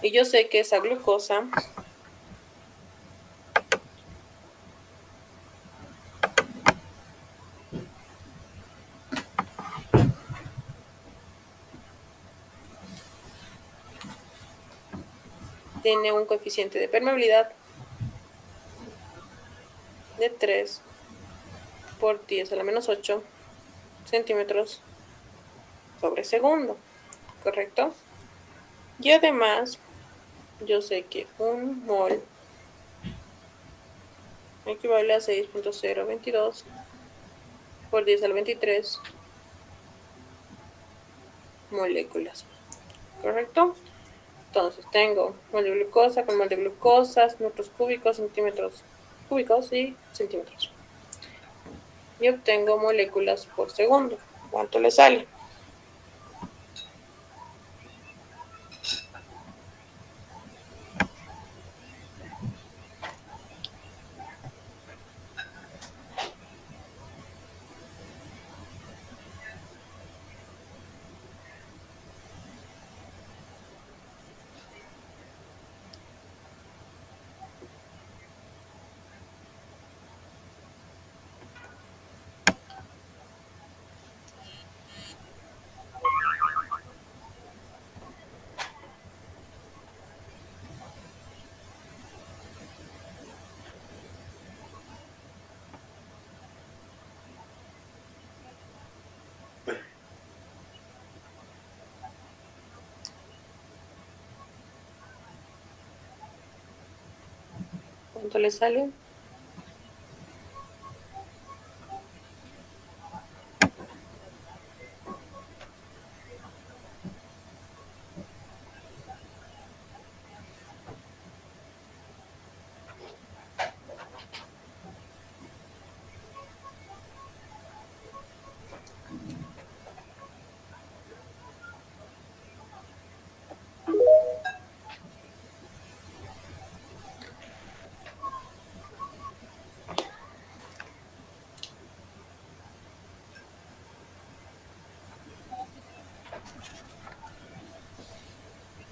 Y yo sé que esa glucosa tiene un coeficiente de permeabilidad de 3 por 10 a la menos 8 centímetros sobre segundo, ¿correcto? Y además, yo sé que un mol equivale a 6.022 por 10 a la 23 moléculas, ¿correcto? Entonces tengo mol de glucosa con mol de glucosa, metros cúbicos, centímetros cúbicos y centímetros. Y obtengo moléculas por segundo. ¿Cuánto le sale? ¿Cuánto le sale?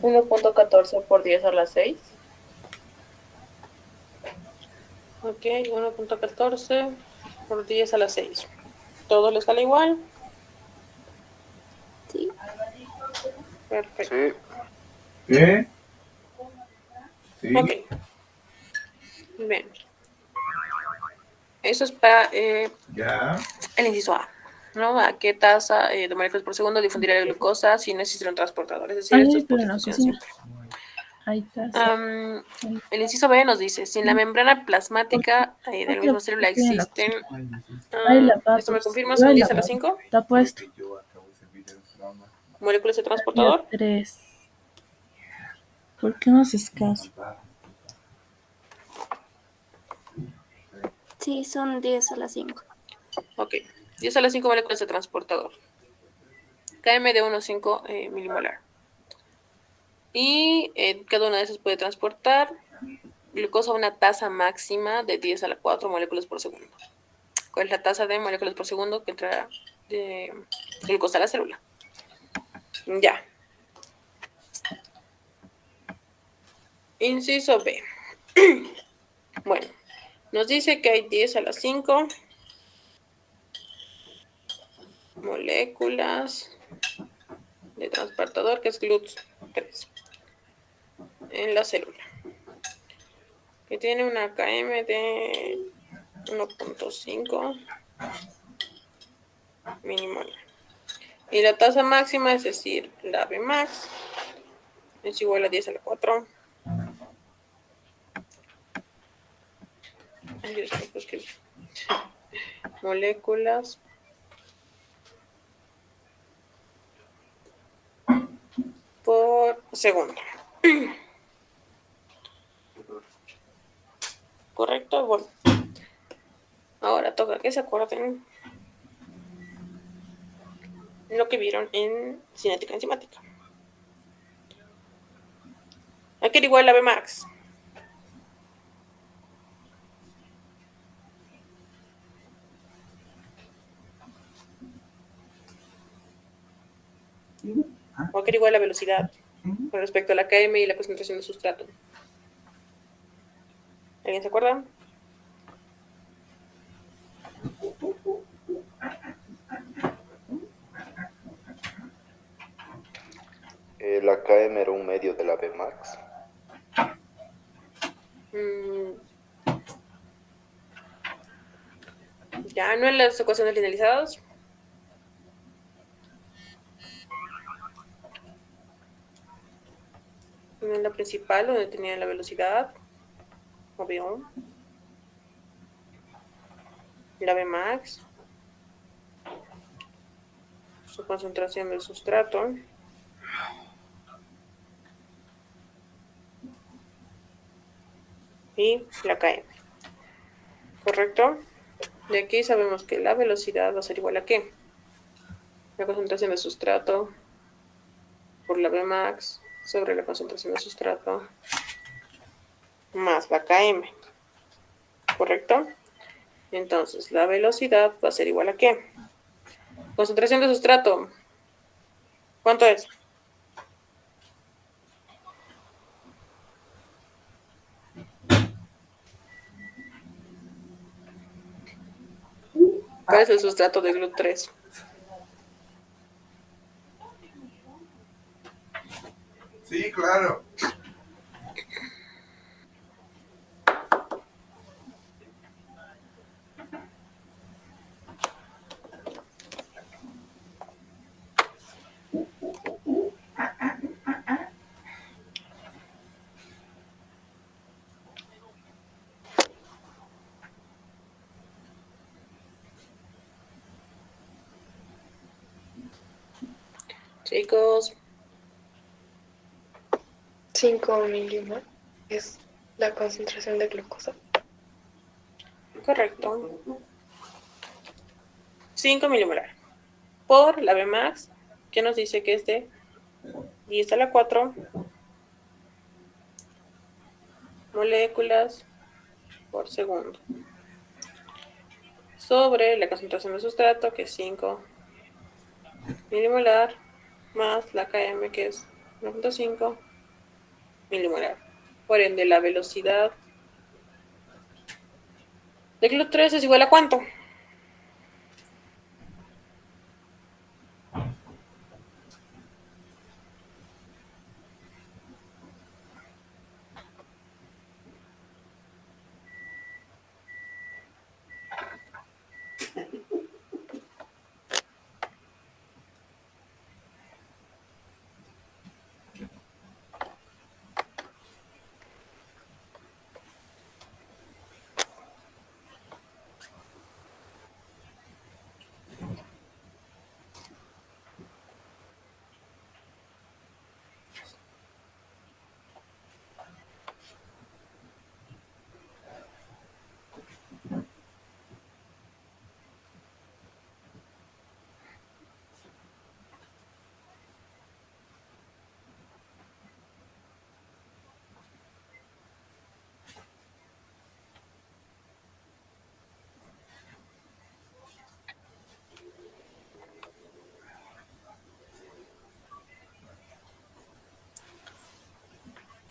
¿1.14 por 10 a la 6? Ok, 1.14 por 10 a la 6. ¿Todo le sale igual? Sí. Perfecto. Sí. ¿Qué? Sí. Ok. Bien. Eso es para Ya. el inciso A. ¿No? ¿A qué tasa de moléculas por segundo difundirá la glucosa si no existe un transportador? Es decir, esto es por Pero en la difusión cocina. simple. Ahí está. El inciso B nos dice, si en la membrana plasmática de la misma célula existen, ¿esto me confirma? ¿Son 10 a la 5? Está puesto. ¿Moléculas de Día transportador? 3. ¿Por qué no haces caso? Sí, son 10 a las 5. Ok. 10 a la 5 moléculas de transportador. KM de 1,5 milimolar. Y cada una de esas puede transportar glucosa a una tasa máxima de 10 a la 4 moléculas por segundo. ¿Cuál es la tasa de moléculas por segundo que entra de glucosa a la célula? Ya. Inciso B. Bueno, nos dice que hay 10 a la 5 moléculas de transportador, que es GLUT3, en la célula, que tiene una KM de 1.5 milimolar. Y la tasa máxima, es decir, la Bmax, es igual a 10 a la 4. Ay, Dios mío, pues que moléculas por segundo. ¿Correcto? Bueno, ahora toca que se acuerden lo que vieron en cinética enzimática. Aquí era igual a Bmax. O aquí era igual a velocidad. con respecto a la KM y la concentración de sustrato. ¿Alguien se acuerda? La KM era un medio de la Bmax. Ya no en las ecuaciones linealizadas. En la principal, donde tenía la velocidad. Obvio. La Bmax. Su concentración del sustrato. Y la KM. ¿Correcto? De aquí sabemos que la velocidad va a ser igual a ¿qué? La concentración de sustrato por la Bmax sobre la concentración de sustrato más la KM. ¿Correcto? Entonces, la velocidad va a ser igual a ¿qué? Concentración de sustrato. ¿Cuánto es? ¿Cuál es el sustrato de GLUT3? Sí, claro. Chicos, 5 milimolar es la concentración de glucosa. correcto. 5 milimolar. Por la Bmax, que nos dice que es de 10 a la 4 moléculas por segundo. Sobre la concentración de sustrato, que es 5 milimolar, más la KM, que es 1.5 milimolar. Por ende, la velocidad de GLUT3 es igual a ¿cuánto?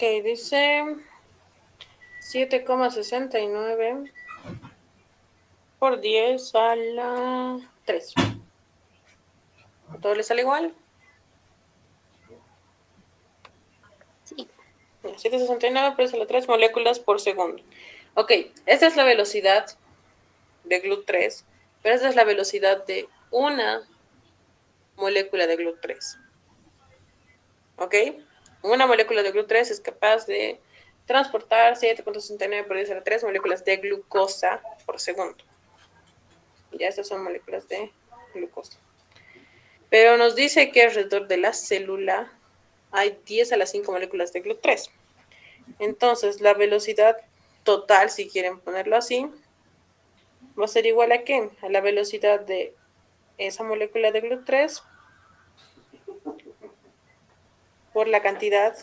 Ok, dice 7,69 por 10 a la 3. ¿A todo le sale igual? Sí. 7,69 por 10 a la 3 moléculas por segundo. Ok, esta es la velocidad de GLUT3, pero esta es la velocidad de una molécula de GLUT3. ¿Ok? Una molécula de GLUT3 es capaz de transportar 7,69 por 10 a la 3 moléculas de glucosa por segundo. Ya estas son moléculas de glucosa. Pero nos dice que alrededor de la célula hay 10 a la 5 moléculas de GLUT3. Entonces, la velocidad total, si quieren ponerlo así, va a ser igual a ¿qué? A la velocidad de esa molécula de GLUT3 por la cantidad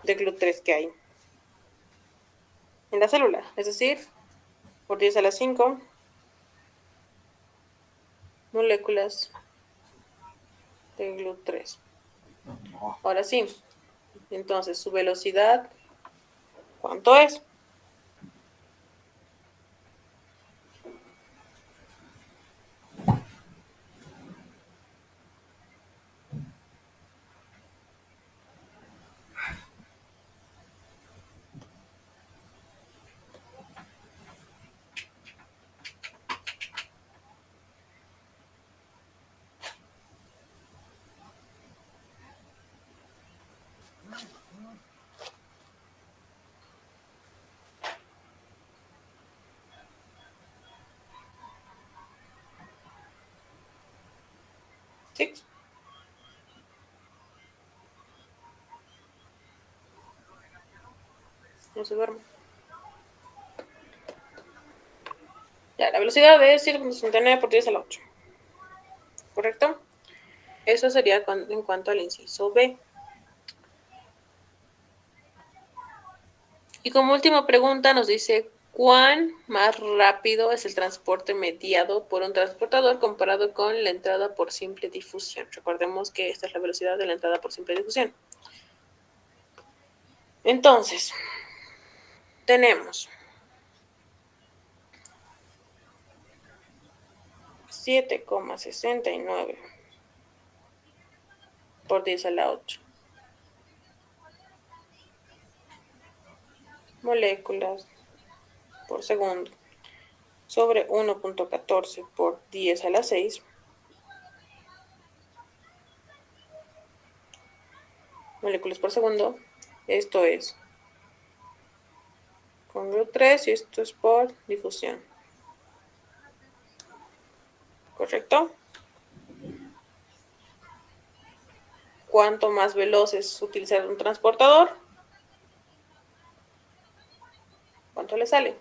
de GLUT3 que hay en la célula. Es decir, por 10 a la 5 moléculas de GLUT3. Ahora sí. Entonces, su velocidad, ¿cuánto es? ¿Sí? No se duerme. Ya, la velocidad es 7.69 por 10 a la 8. ¿Correcto? Eso sería en cuanto al inciso B. Y como última pregunta nos dice, ¿cuán más rápido es el transporte mediado por un transportador comparado con la entrada por simple difusión? Recordemos que esta es la velocidad de la entrada por simple difusión. Entonces, tenemos 7,69 por 10 a la 8 moléculas por segundo sobre 1.14 por 10 a la 6 moléculas por segundo. Esto es con √3 y esto es por difusión. ¿Correcto? ¿Cuánto más veloz es utilizar un transportador? ¿Cuánto le sale?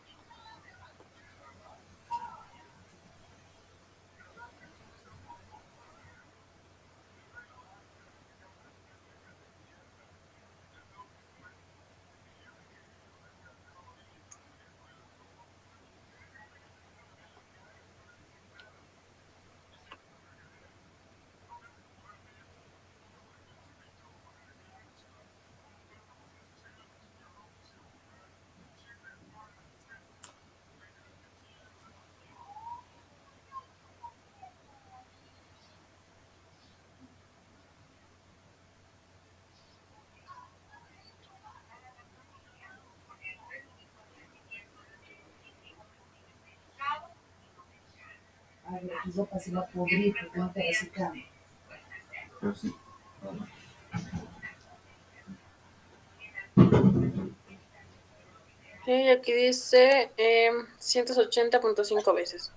Sí, aquí dice 180.5 veces.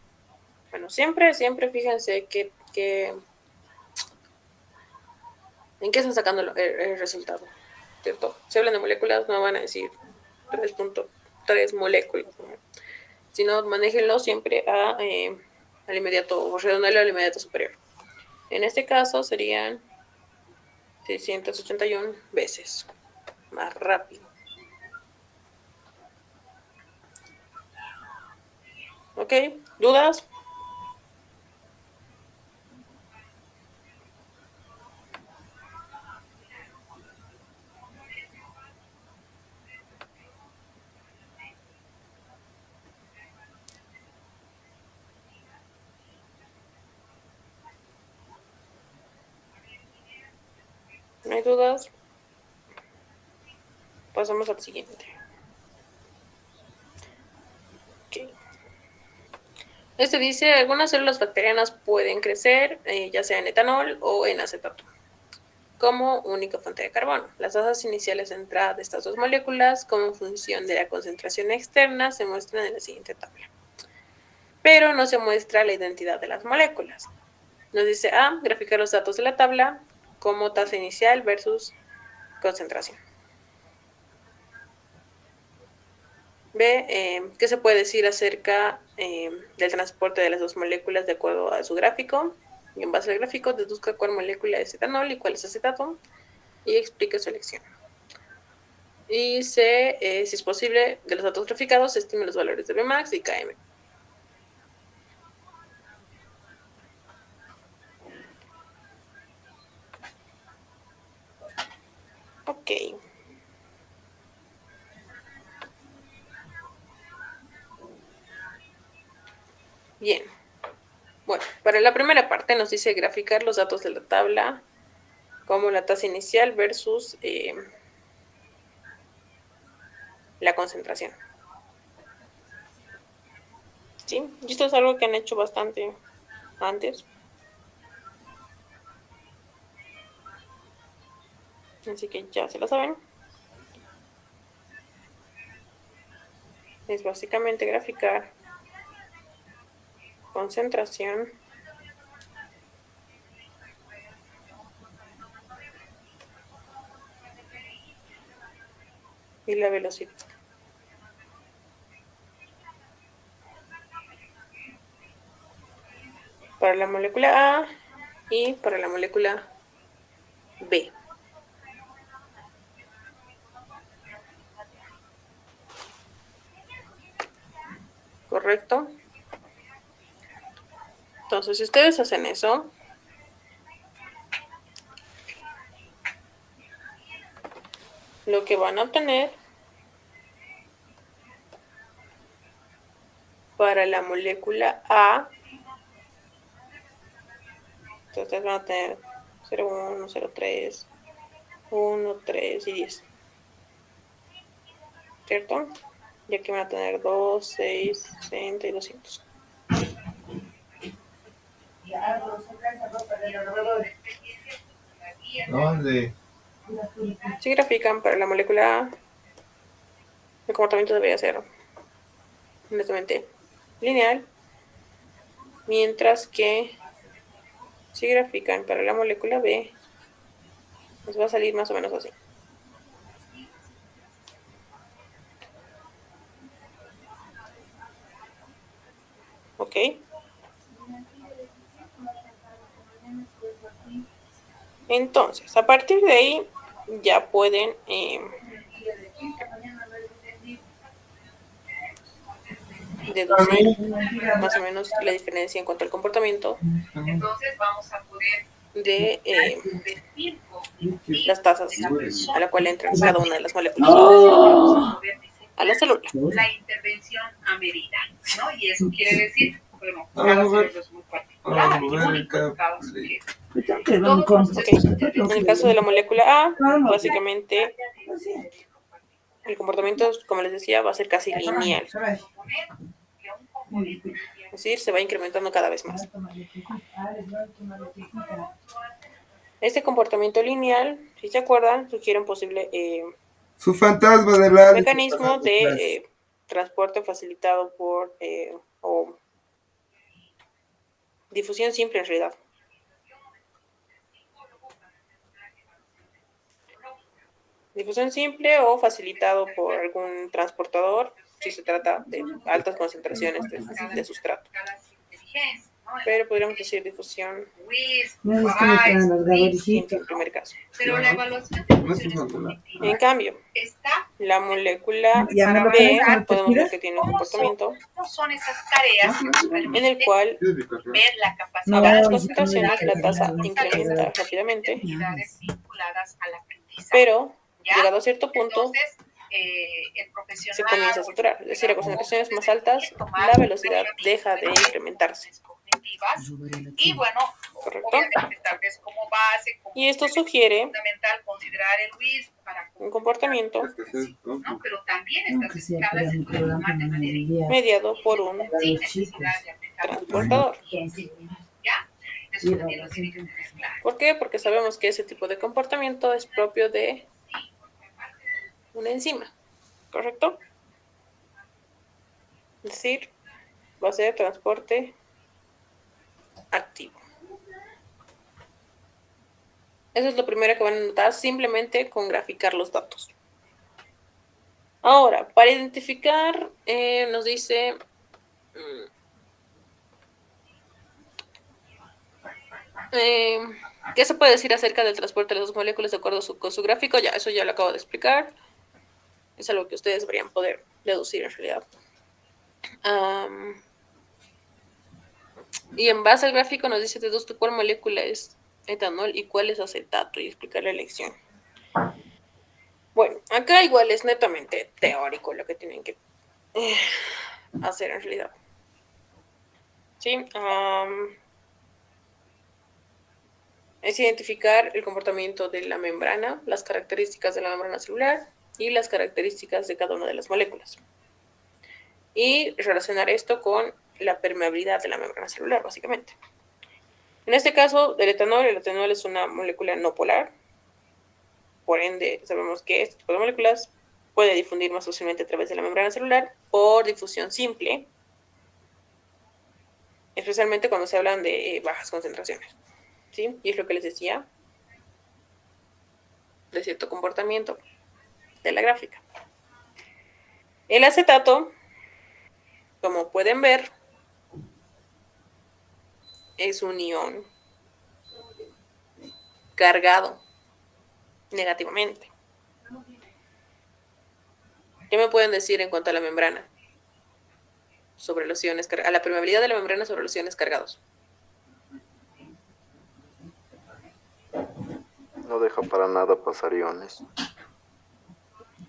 Bueno, siempre fíjense en qué están sacando el resultado, ¿cierto? Si hablan de moléculas, no van a decir 3.3 moléculas, ¿no? Sino manéjenlo siempre al inmediato, o redondearlo al inmediato superior. En este caso serían 681 veces más rápido. ¿Ok? ¿Dudas? ¿No hay dudas? Pasamos al siguiente. Okay. Este dice, algunas células bacterianas pueden crecer, ya sea en etanol o en acetato, como única fuente de carbono. Las tasas iniciales de entrada de estas dos moléculas, como función de la concentración externa, se muestran en la siguiente tabla. Pero no se muestra la identidad de las moléculas. Nos dice A, graficar los datos de la tabla como tasa inicial versus concentración. B, ¿qué se puede decir acerca del transporte de las dos moléculas de acuerdo a su gráfico? Y en base al gráfico, deduzca cuál molécula es etanol y cuál es acetato y explique su elección. Y C, si es posible, de los datos graficados, estime los valores de Bmax y Km. Para la primera parte nos dice graficar los datos de la tabla como la tasa inicial versus la concentración. ¿Sí? Y esto es algo que han hecho bastante antes. Así que ya se lo saben. Es básicamente graficar concentración y la velocidad. Para la molécula A y para la molécula B. ¿Correcto? Entonces, si ustedes hacen eso, lo que van a obtener para la molécula A, entonces van a tener 0,1, 0,3, 1, 3 y 10. ¿Cierto? Y aquí van a tener 2, 6, 60 y 200. ¿Dónde? Si grafican para la molécula A, el comportamiento debería ser netamente lineal, mientras que si grafican para la molécula B, nos va a salir más o menos así. ¿Ok? Entonces, a partir de ahí, ya pueden deducir más o menos la diferencia en cuanto al comportamiento de las tasas a la cual entran cada una de las moléculas a la célula. La intervención amerita, ¿no? Y eso quiere decir, bueno, cada célula es muy particular y único cada sujeto. Okay. En el caso de la molécula A, básicamente el comportamiento, como les decía, va a ser casi lineal. Es decir, se va incrementando cada vez más. Este comportamiento lineal, si se acuerdan, sugiere un posible Su fantasma de la mecanismo de transporte facilitado por o difusión simple en realidad. Difusión simple o facilitado por algún transportador si se trata de altas concentraciones de sustrato. Pero podríamos decir difusión simple en primer caso. Pero la evaluación En cambio, la molécula B podemos ver que tiene un comportamiento no son esas tareas en el cual ver la a capacidad bajas concentraciones la tasa incrementa rápidamente, vinculadas al aprendizaje. pero llegado a cierto punto Entonces, el profesional se comienza a saturar. Es decir, a concentraciones más altas la velocidad deja de incrementarse. cognitivas y bueno, ¿Correcto? obviamente tal vez como base, como Y esto sugiere fundamental considerar el WIS para un comportamiento ¿no? Pero también estas escalas se pueden tomar de manera mediado por un sin necesidad de aplicar transportador. ¿ya? Eso también lo tiene que tener claro. ¿Por qué? Porque sabemos que ese tipo de comportamiento es propio de una enzima, ¿correcto? Es decir, va a ser transporte activo. Eso es lo primero que van a notar simplemente con graficar los datos. Ahora, para identificar, nos dice ¿qué se puede decir acerca del transporte de las dos moléculas de acuerdo con su gráfico? Ya, eso ya lo acabo de explicar. Es algo que ustedes deberían poder deducir en realidad. Y en base al gráfico nos dice deduzca cuál molécula es etanol y cuál es acetato y explicar la elección. Bueno, acá igual es netamente teórico lo que tienen que hacer en realidad. ¿Sí? es identificar el comportamiento de la membrana, las características de la membrana celular y las características de cada una de las moléculas. Y relacionar esto con la permeabilidad de la membrana celular, básicamente. En este caso, el etanol es una molécula no polar. Por ende, sabemos que este tipo de moléculas puede difundir más fácilmente a través de la membrana celular por difusión simple, especialmente cuando se hablan de bajas concentraciones. ¿Sí? Y es lo que les decía de cierto comportamiento de la gráfica. El acetato, como pueden ver, es un ion cargado negativamente. ¿Qué me pueden decir en cuanto a la membrana? Sobre los iones, a la permeabilidad de la membrana sobre los iones cargados. No deja para nada pasar iones.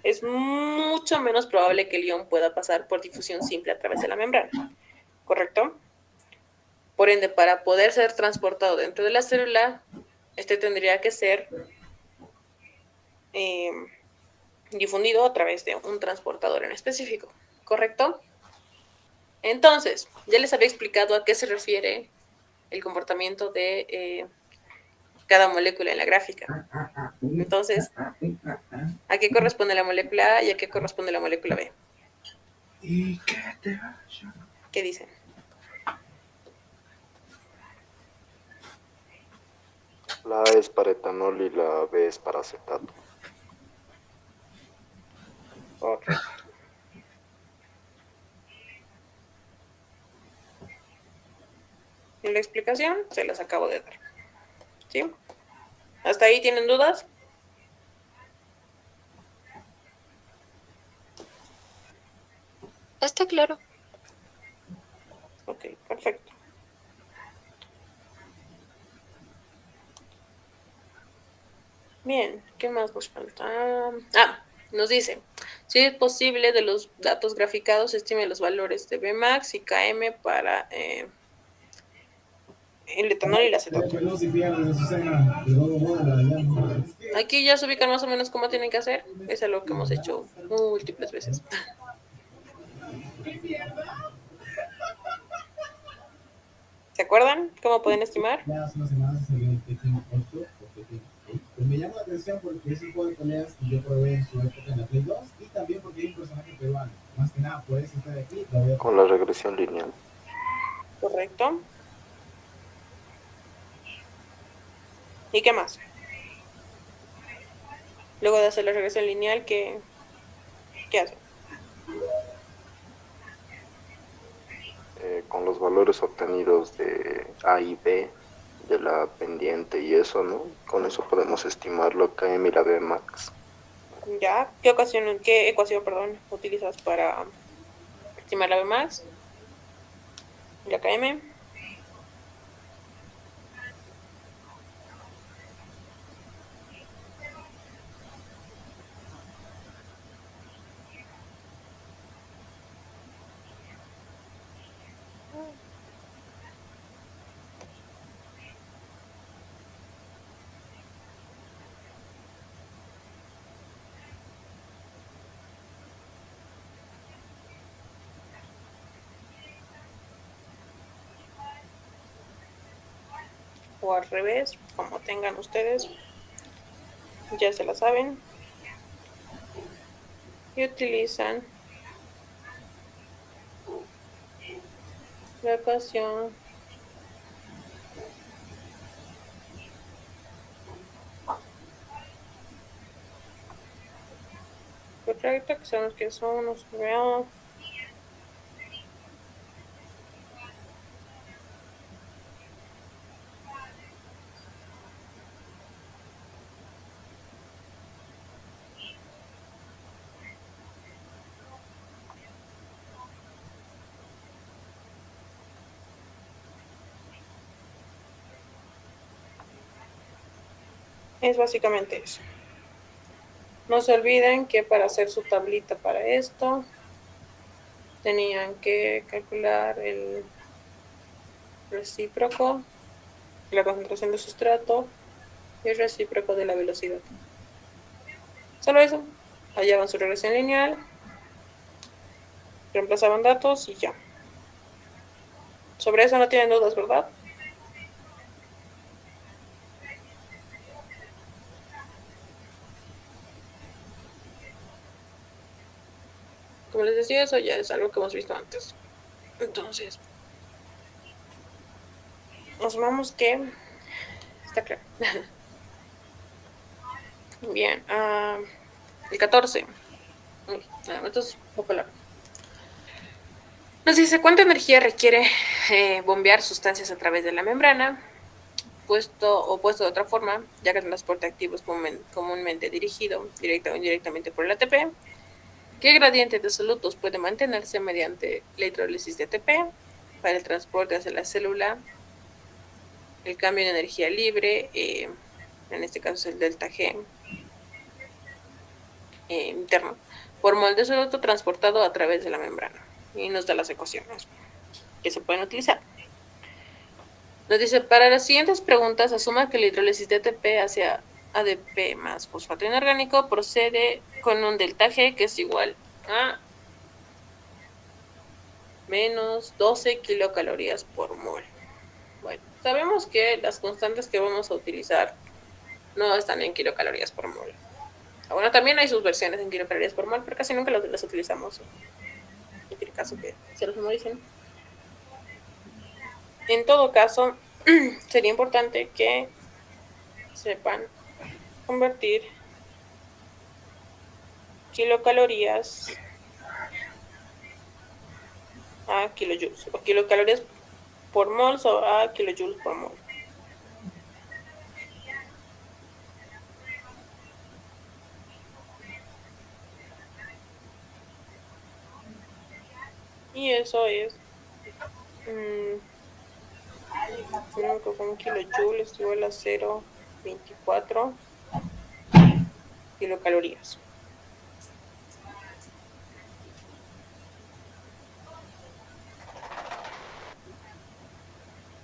Es mucho menos probable que el ion pueda pasar por difusión simple a través de la membrana, ¿correcto? Por ende, para poder ser transportado dentro de la célula, este tendría que ser difundido a través de un transportador en específico, ¿correcto? Entonces, ya les había explicado a qué se refiere el comportamiento de cada molécula en la gráfica. Entonces, ¿a qué corresponde la molécula A y a qué corresponde la molécula B? ¿Qué dicen? La A es para etanol y la B es para acetato. Correcto. Y la explicación se las acabo de dar. ¿Sí? ¿Hasta ahí tienen dudas? Está claro. Ok, perfecto. Bien, ¿qué más nos falta? Nos dice, si es posible de los datos graficados, estime los valores de Bmax y Km para el etanol y la acetato. Aquí ya se ubican más o menos cómo tienen que hacer. Es algo que hemos hecho múltiples veces. ¿Se acuerdan cómo pueden estimar? Me llama la atención porque es un juego de peleas que yo probé en su época en la Play 2 y también porque hay un personaje peruano. Más que nada, por eso está de aquí. Con la regresión lineal. Correcto. ¿Y qué más? Luego de hacer la regresión lineal, ¿qué hacen? Con los valores obtenidos de A y B, de la pendiente y eso, ¿no? Con eso podemos estimar la KM y la B max. ¿Ya? ¿Qué ecuación, utilizas para estimar la Bmax? ¿La Km? O al revés, como tengan ustedes, ya se la saben. Y utilizan la ecuación correcta, que sabemos que son unos veamos. Es básicamente eso. No se olviden que para hacer su tablita para esto, tenían que calcular el recíproco, la concentración de sustrato y es recíproco de la velocidad. Solo eso. Hallaban su regresión lineal, reemplazaban datos y ya. Sobre eso no tienen dudas, ¿verdad? Como les decía, eso ya es algo que hemos visto antes. Entonces, asumamos que está claro. Bien, el 14. Esto es un poco largo. Nos dice cuánta energía requiere bombear sustancias a través de la membrana, puesto de otra forma, ya que el transporte activo es comúnmente dirigido directa o indirectamente por el ATP. ¿Qué gradiente de solutos puede mantenerse mediante la hidrólisis de ATP para el transporte hacia la célula? El cambio de energía libre, en este caso es el delta G interno, por mol de soluto transportado a través de la membrana. Y nos da las ecuaciones que se pueden utilizar. Nos dice, para las siguientes preguntas, asuma que la hidrólisis de ATP hacia ADP más fosfato inorgánico procede con un delta G que es igual a menos 12 kilocalorías por mol. Bueno, sabemos que las constantes que vamos a utilizar no están en kilocalorías por mol. Bueno, también hay sus versiones en kilocalorías por mol, pero casi nunca las utilizamos. No tiene caso que se los memoricen. En todo caso, sería importante que sepan convertir kilocalorías a kilojoules, o kilocalorías por mol o a kilojoules por mol. Y eso es creo que un kilojoule es igual a 0,24 kilocalorías.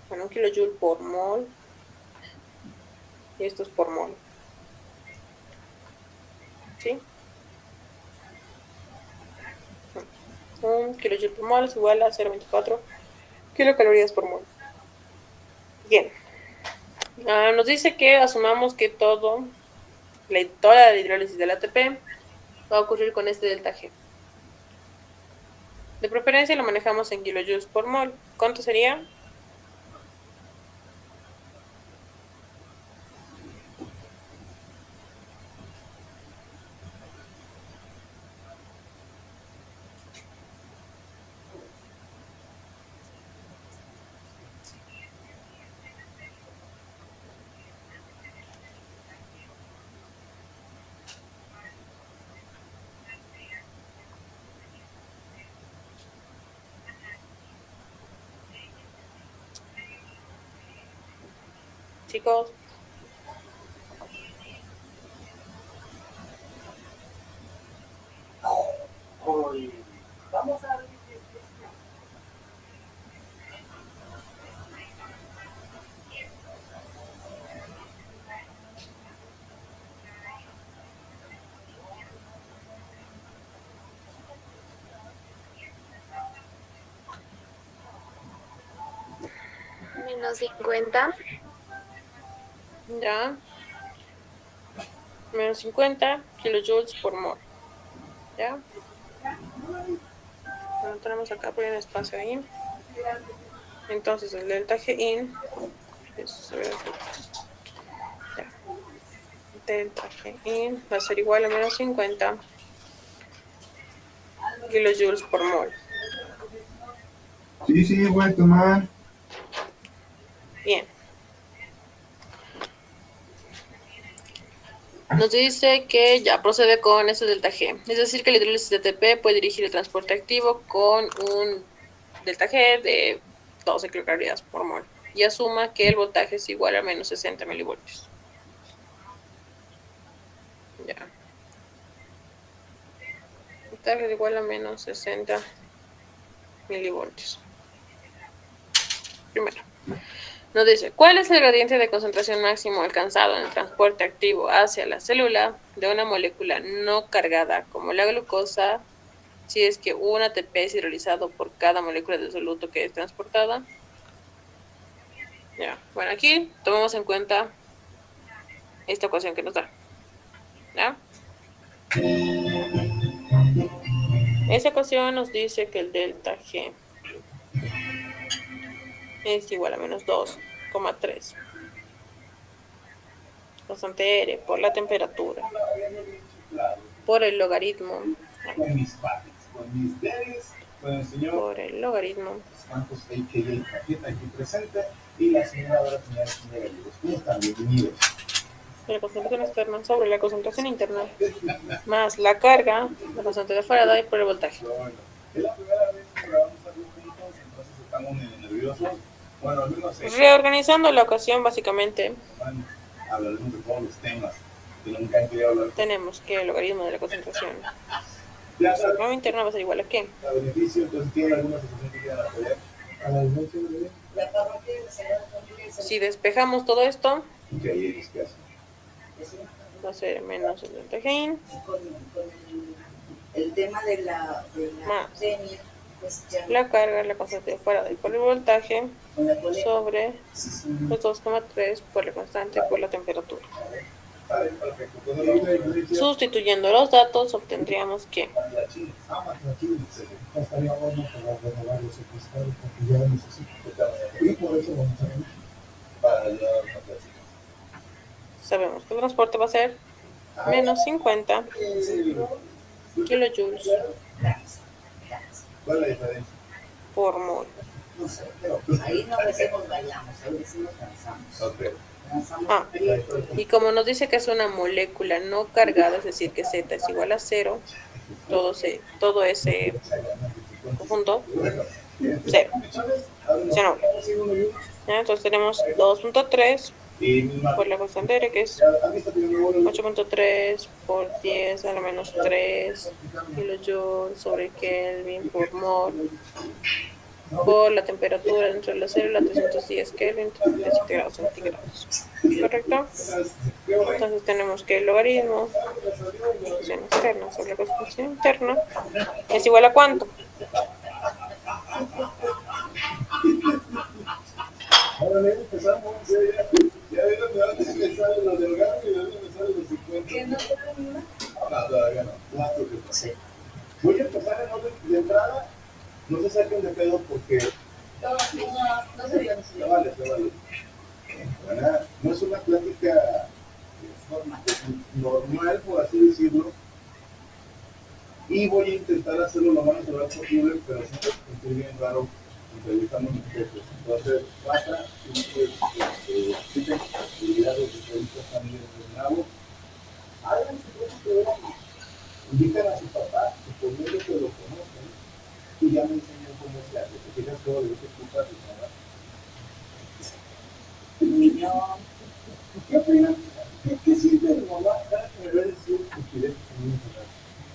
Bueno, un kilojoule por mol. Y esto es por mol. ¿Sí? Un kilojoule por mol es igual a 0,24 kilocalorías por mol. Bien. Nos dice que asumamos que toda la hidrólisis del ATP va a ocurrir con este delta G. De preferencia lo manejamos en kilojoules por mol. ¿Cuánto sería? Chicos. Menos 50. Ya. Menos 50 kilojoules por mol. ¿Ya? Bueno, tenemos acá por un espacio ahí. Entonces el delta G in ya. Delta G in va a ser igual a menos 50 kilojoules por mol. Sí, voy a tomar. Bien. Nos dice que ya procede con ese delta G. Es decir, que la hidrólisis de ATP puede dirigir el transporte activo con un delta G de 12 kilocalorías por mol. Y asuma que el voltaje es igual a menos 60 milivoltios. Ya. Voltaje es igual a menos 60 milivoltios. Primero. Nos dice, ¿cuál es el gradiente de concentración máximo alcanzado en el transporte activo hacia la célula de una molécula no cargada como la glucosa, si es que un ATP es hidrolizado por cada molécula de soluto que es transportada? Ya, bueno, aquí tomemos en cuenta esta ecuación que nos da. ¿Ya? Esa ecuación nos dice que el delta G es igual a menos 2,3 constante R por la temperatura por el logaritmo Con mis padres, con mis bebés, con el señor por el logaritmo Santos, a.k.a. Cajeta, aquí presente, y la señora señora Libros. ¿Cómo están? Bienvenidos. de la concentración externa sobre la concentración interna más la carga, la constante de Faraday por el voltaje. Bueno, es la primera vez que grabamos algo juntos, entonces estamos medio nerviosos. Bueno, al menos Reorganizando la ecuación, básicamente hablaremos de todos los temas que nunca han querido hablar. tenemos que el logaritmo de la concentración Ya la sabes, norma interna va a ser igual a ¿qué? a beneficio, entonces tienen alguna situación que quieran apoyar. A las 8 de la parroquia de Sagrada Familia. Si despejamos todo esto, ¿Qué hay en caso? va a ser menos el delta G Con el tema de la más pandemia, pues ya la carga, la constante de Faraday por el voltaje con la colega, sobre los 2,3 por la constante por la temperatura. Vale, perfecto. Entonces, Sustituyendo los datos, obtendríamos que estaría bueno para renovar los secuestrados porque ya lo necesito. Y por eso vamos a ver para ayudar a los atletas. sabemos que el transporte va a ser menos 50 kilojoules ¿Cuál es la diferencia? por mol. no sé, pero ahí no decimos bailamos, ahí decimos danzamos. Ok. Danzamos Ah, y como nos dice que es una molécula no cargada, es decir, que Z es igual a 0, todo ese conjunto, 0. ¿Sí, no? ¿Ya? Entonces tenemos 2.3 por la constante R, que es 8.3 por 10 a la menos 3 kilojoules sobre Kelvin por mol por la temperatura dentro de la célula 310 Kelvin 37 grados centígrados. ¿Correcto? Entonces tenemos que el logaritmo de la concentración externa sobre la concentración interna es igual a ¿cuánto? Ahora empezamos, ya vieron de dónde me salen los delgados y de dónde me salen los 50. ¿Qué no te termina? No, todavía no. Cuatro que pasé. Voy a empezar en orden de entrada. No se saquen de pedo porque. No se vio, Se vale, se vale. Bueno, no es una plática normal, por así decirlo. Y voy a intentar hacerlo lo más natural posible, pero sí me sentí bien raro entrevistando a mis jefes. Entonces, pasa, existen actividades de entrevistas también de nuevo. Hagan su propio programa. Invitan a su papá, suponiendo que lo conocen, y ya me enseñan cómo se hace. Te fijas todo lo que escuchas y nada. niño. ¿Qué opinan? ¿Qué siente mi mamá cada que me ve decir estupidez en un celular?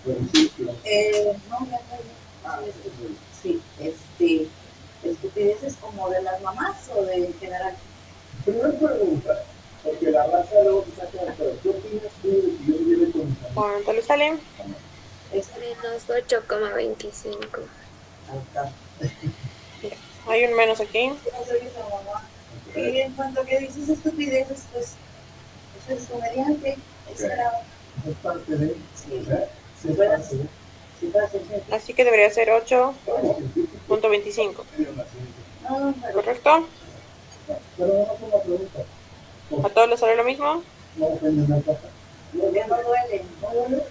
Pero sí, claro. No, sí, estupideces como de las mamás o de en general. Primero pregunta, porque la raza luego te saca, pero ¿qué opinas tú de que yo vive con mis amigos? ¿Cuánto le sale? Menos 8,25. Acá. Hay un menos aquí. No soy esa mamá. Y en cuanto a que dices estupideces, pues es comediante, es bravo. Es parte de, Sí. ¿verdad? Sí, es Bueno, parte de. si fuera científico. Así que debería ser 8.25. No, pero ¿Correcto? Pero no es una pregunta. ¿A todos les sale lo mismo? No ofendes la caja. ya no duele. No duele.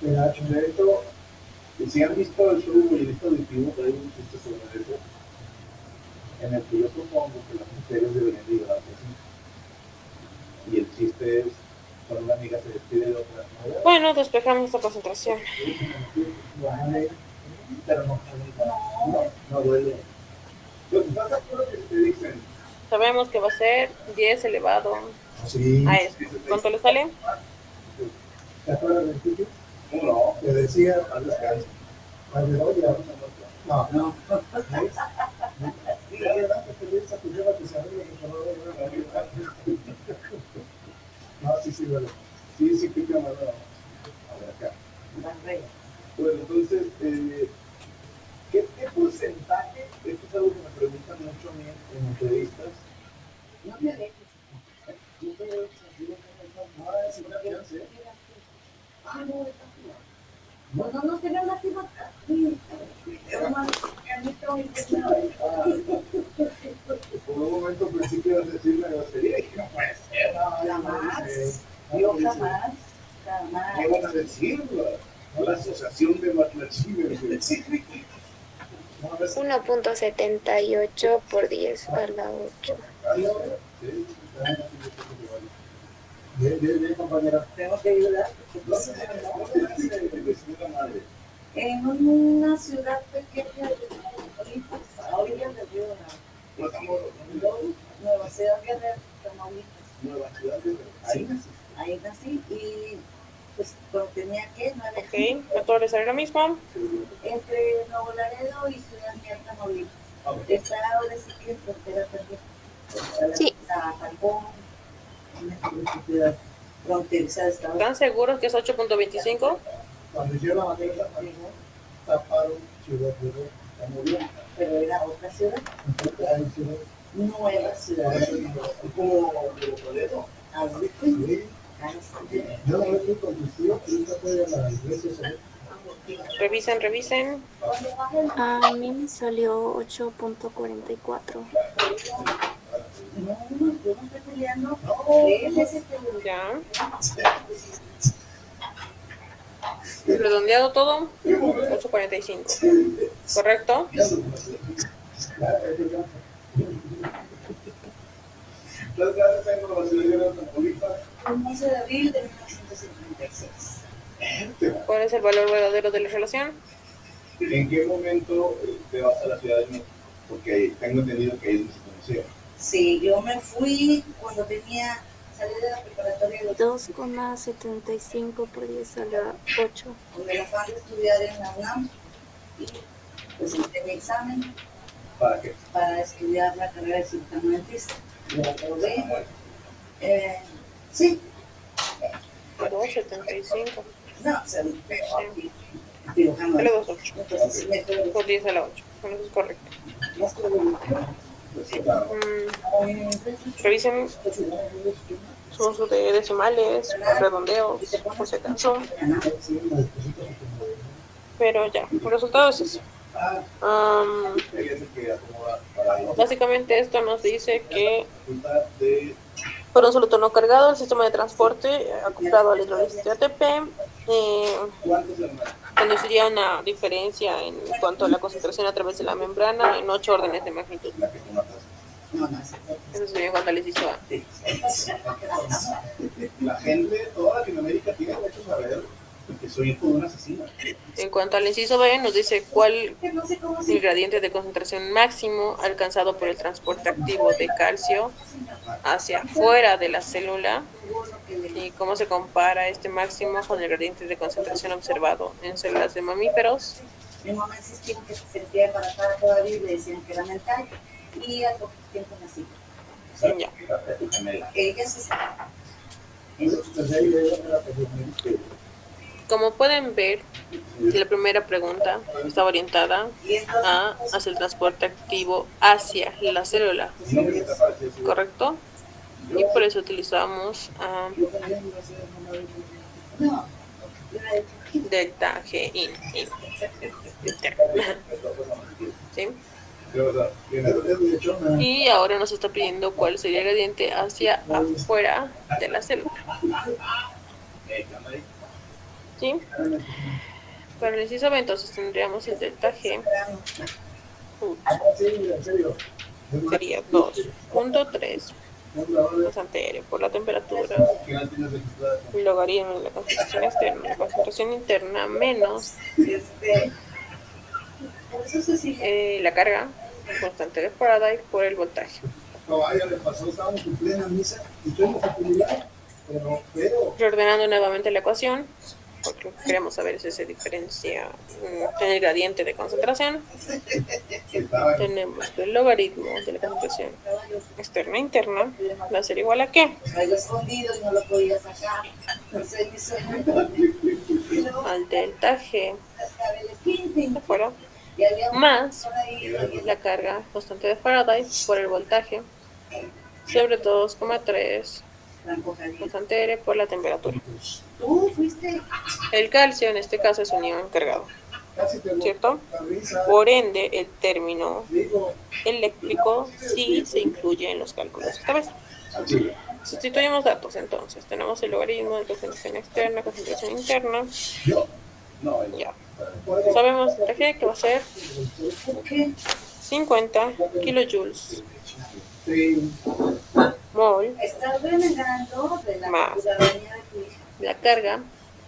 Mira, de hecho, si han visto el show Bollerista Adictivo, hay un chiste sobre eso, en el que yo supongo que las mujeres deberían de llevarse así. Y el chiste es, cuando una amiga se despide de otra, Bueno, despejamos esta concentración. pero no duele. Lo que pasa es que te dicen, Sabemos que va a ser 10 elevado sí, a esto. ¿Cuánto le sale? ¿te acuerdas del chico? No, te decía, al descanso. No. tema que se arregle, por favor, no, sí, vale. Sí, pica más. A ver, acá. Bueno, entonces, ¿qué porcentaje? Esto es algo que me preguntan mucho a mí en entrevistas. No me alejes. Yo tengo el sentido que no es una chance. Ah, no, está activa. No tenemos la activa. Por un momento pensé que ibas a decir la grosería y dije, no puede ser. Jamás. Yo jamás. ¿Qué van a decir? La Asociación de Matlachivers. 1.78 por 10 a la 8. Bien, compañera. Tengo que ayudar. En una ciudad pequeña de Tamaulipas, a orillas del río Nueva Ciudad Guerrero, Tamaulipas. Nueva Ciudad Guerrero. Ahí nací y pues cuando tenía que 9 años. Ok, actualizar lo mismo. Entre Nuevo Laredo y Ciudad Miguel, Tamaulipas. Está ahora sí que en frontera también. Sí. La Falcón, una ciudad fronteriza de Estados ¿Están seguros que es 8.25? Cuando hicieron la maqueta, taparon Ciudad Guerrero, Tamaulipas. pero era otra ciudad, nueva ciudad. Como Toledo. Yo no estoy con mis tíos, pero yo fui a la iglesia. Revisen. A mí me salió 8.44. No, yo no estoy peleando. Ya. Redondeado todo. 8.45. ¿Correcto? Las clases en Nueva Ciudad Guerrero, Tamaulipas. El 11 de abril de 1956. ¿Cuál es el valor verdadero de la relación? ¿En qué momento te vas a la Ciudad de México? Porque tengo entendido que ellos se conocieron. Sí, yo me fui cuando salí de la preparatoria de 2,75 por 10 a la 8. con el afán de estudiar en la UNAM y presenté mi examen ¿Para qué? para estudiar la carrera de cirujano dentista. Lo aprobé. Sí, 2.75. no, se me pegó aquí. Cirujano Dale dentista. 2.8. Entonces me quedé Por 10 a la 8. Bueno, eso es correcto. más que lo Revisen su uso de decimales, redondeos, por si acaso. Pero ya, el resultado es ese. Básicamente esto nos dice que por un solo tono cargado, el sistema de transporte acoplado al hidrólisis de ATP conduciría a una diferencia en cuanto a la concentración a través de la membrana en 8 órdenes de magnitud. Eso sería en cuanto al inciso A. La gente, toda Latinoamérica tiene derecho a saber que soy hijo de un asesino. En cuanto al inciso B, nos dice cuál es el gradiente de concentración máximo alcanzado por el transporte activo de calcio hacia afuera de la célula y cómo se compara este máximo con el gradiente de concentración observado en células de mamíferos. Mi mamá insistía que se sentía embarazada todavía y le decían que era mental y al poco tiempo nací. Ya. Ella se Como pueden ver, la primera pregunta estaba orientada hacia el transporte activo hacia la célula, ¿correcto? Y por eso utilizamos delta G in. ¿Sí? Y ahora nos está pidiendo cuál sería el gradiente hacia afuera de la célula. ¿Sí? Para el inciso B, entonces tendríamos el delta G. Sería 2.3 bastante R por la temperatura, logaritmo de la concentración externa, la concentración interna menos la carga constante de Faraday por el voltaje. Reordenando nuevamente la ecuación, porque lo que queremos saber es esa diferencia en el gradiente de concentración. Tenemos que el logaritmo de la concentración externa e interna va a ser igual a ¿qué? Algo escondido y no lo podía sacar. Entonces, mi sueño. Al delta G de afuera Y había más por ahí, la carga constante de Faraday por el voltaje sobre 2,3 constante R por la temperatura. tú fuiste. El calcio en este caso es un ion cargado, Casi te ¿cierto? la risa. Por ende, el término Digo, eléctrico sí se incluye en los cálculos esta vez. así. Sustituimos datos entonces. Tenemos el logaritmo de concentración externa, concentración interna. Yo. No, yo. Ya. Sabemos delta G que va a ser ¿Qué? 50 kilojoules Sí. mol Estás renegando de la Más. ciudadanía de tu hija. la carga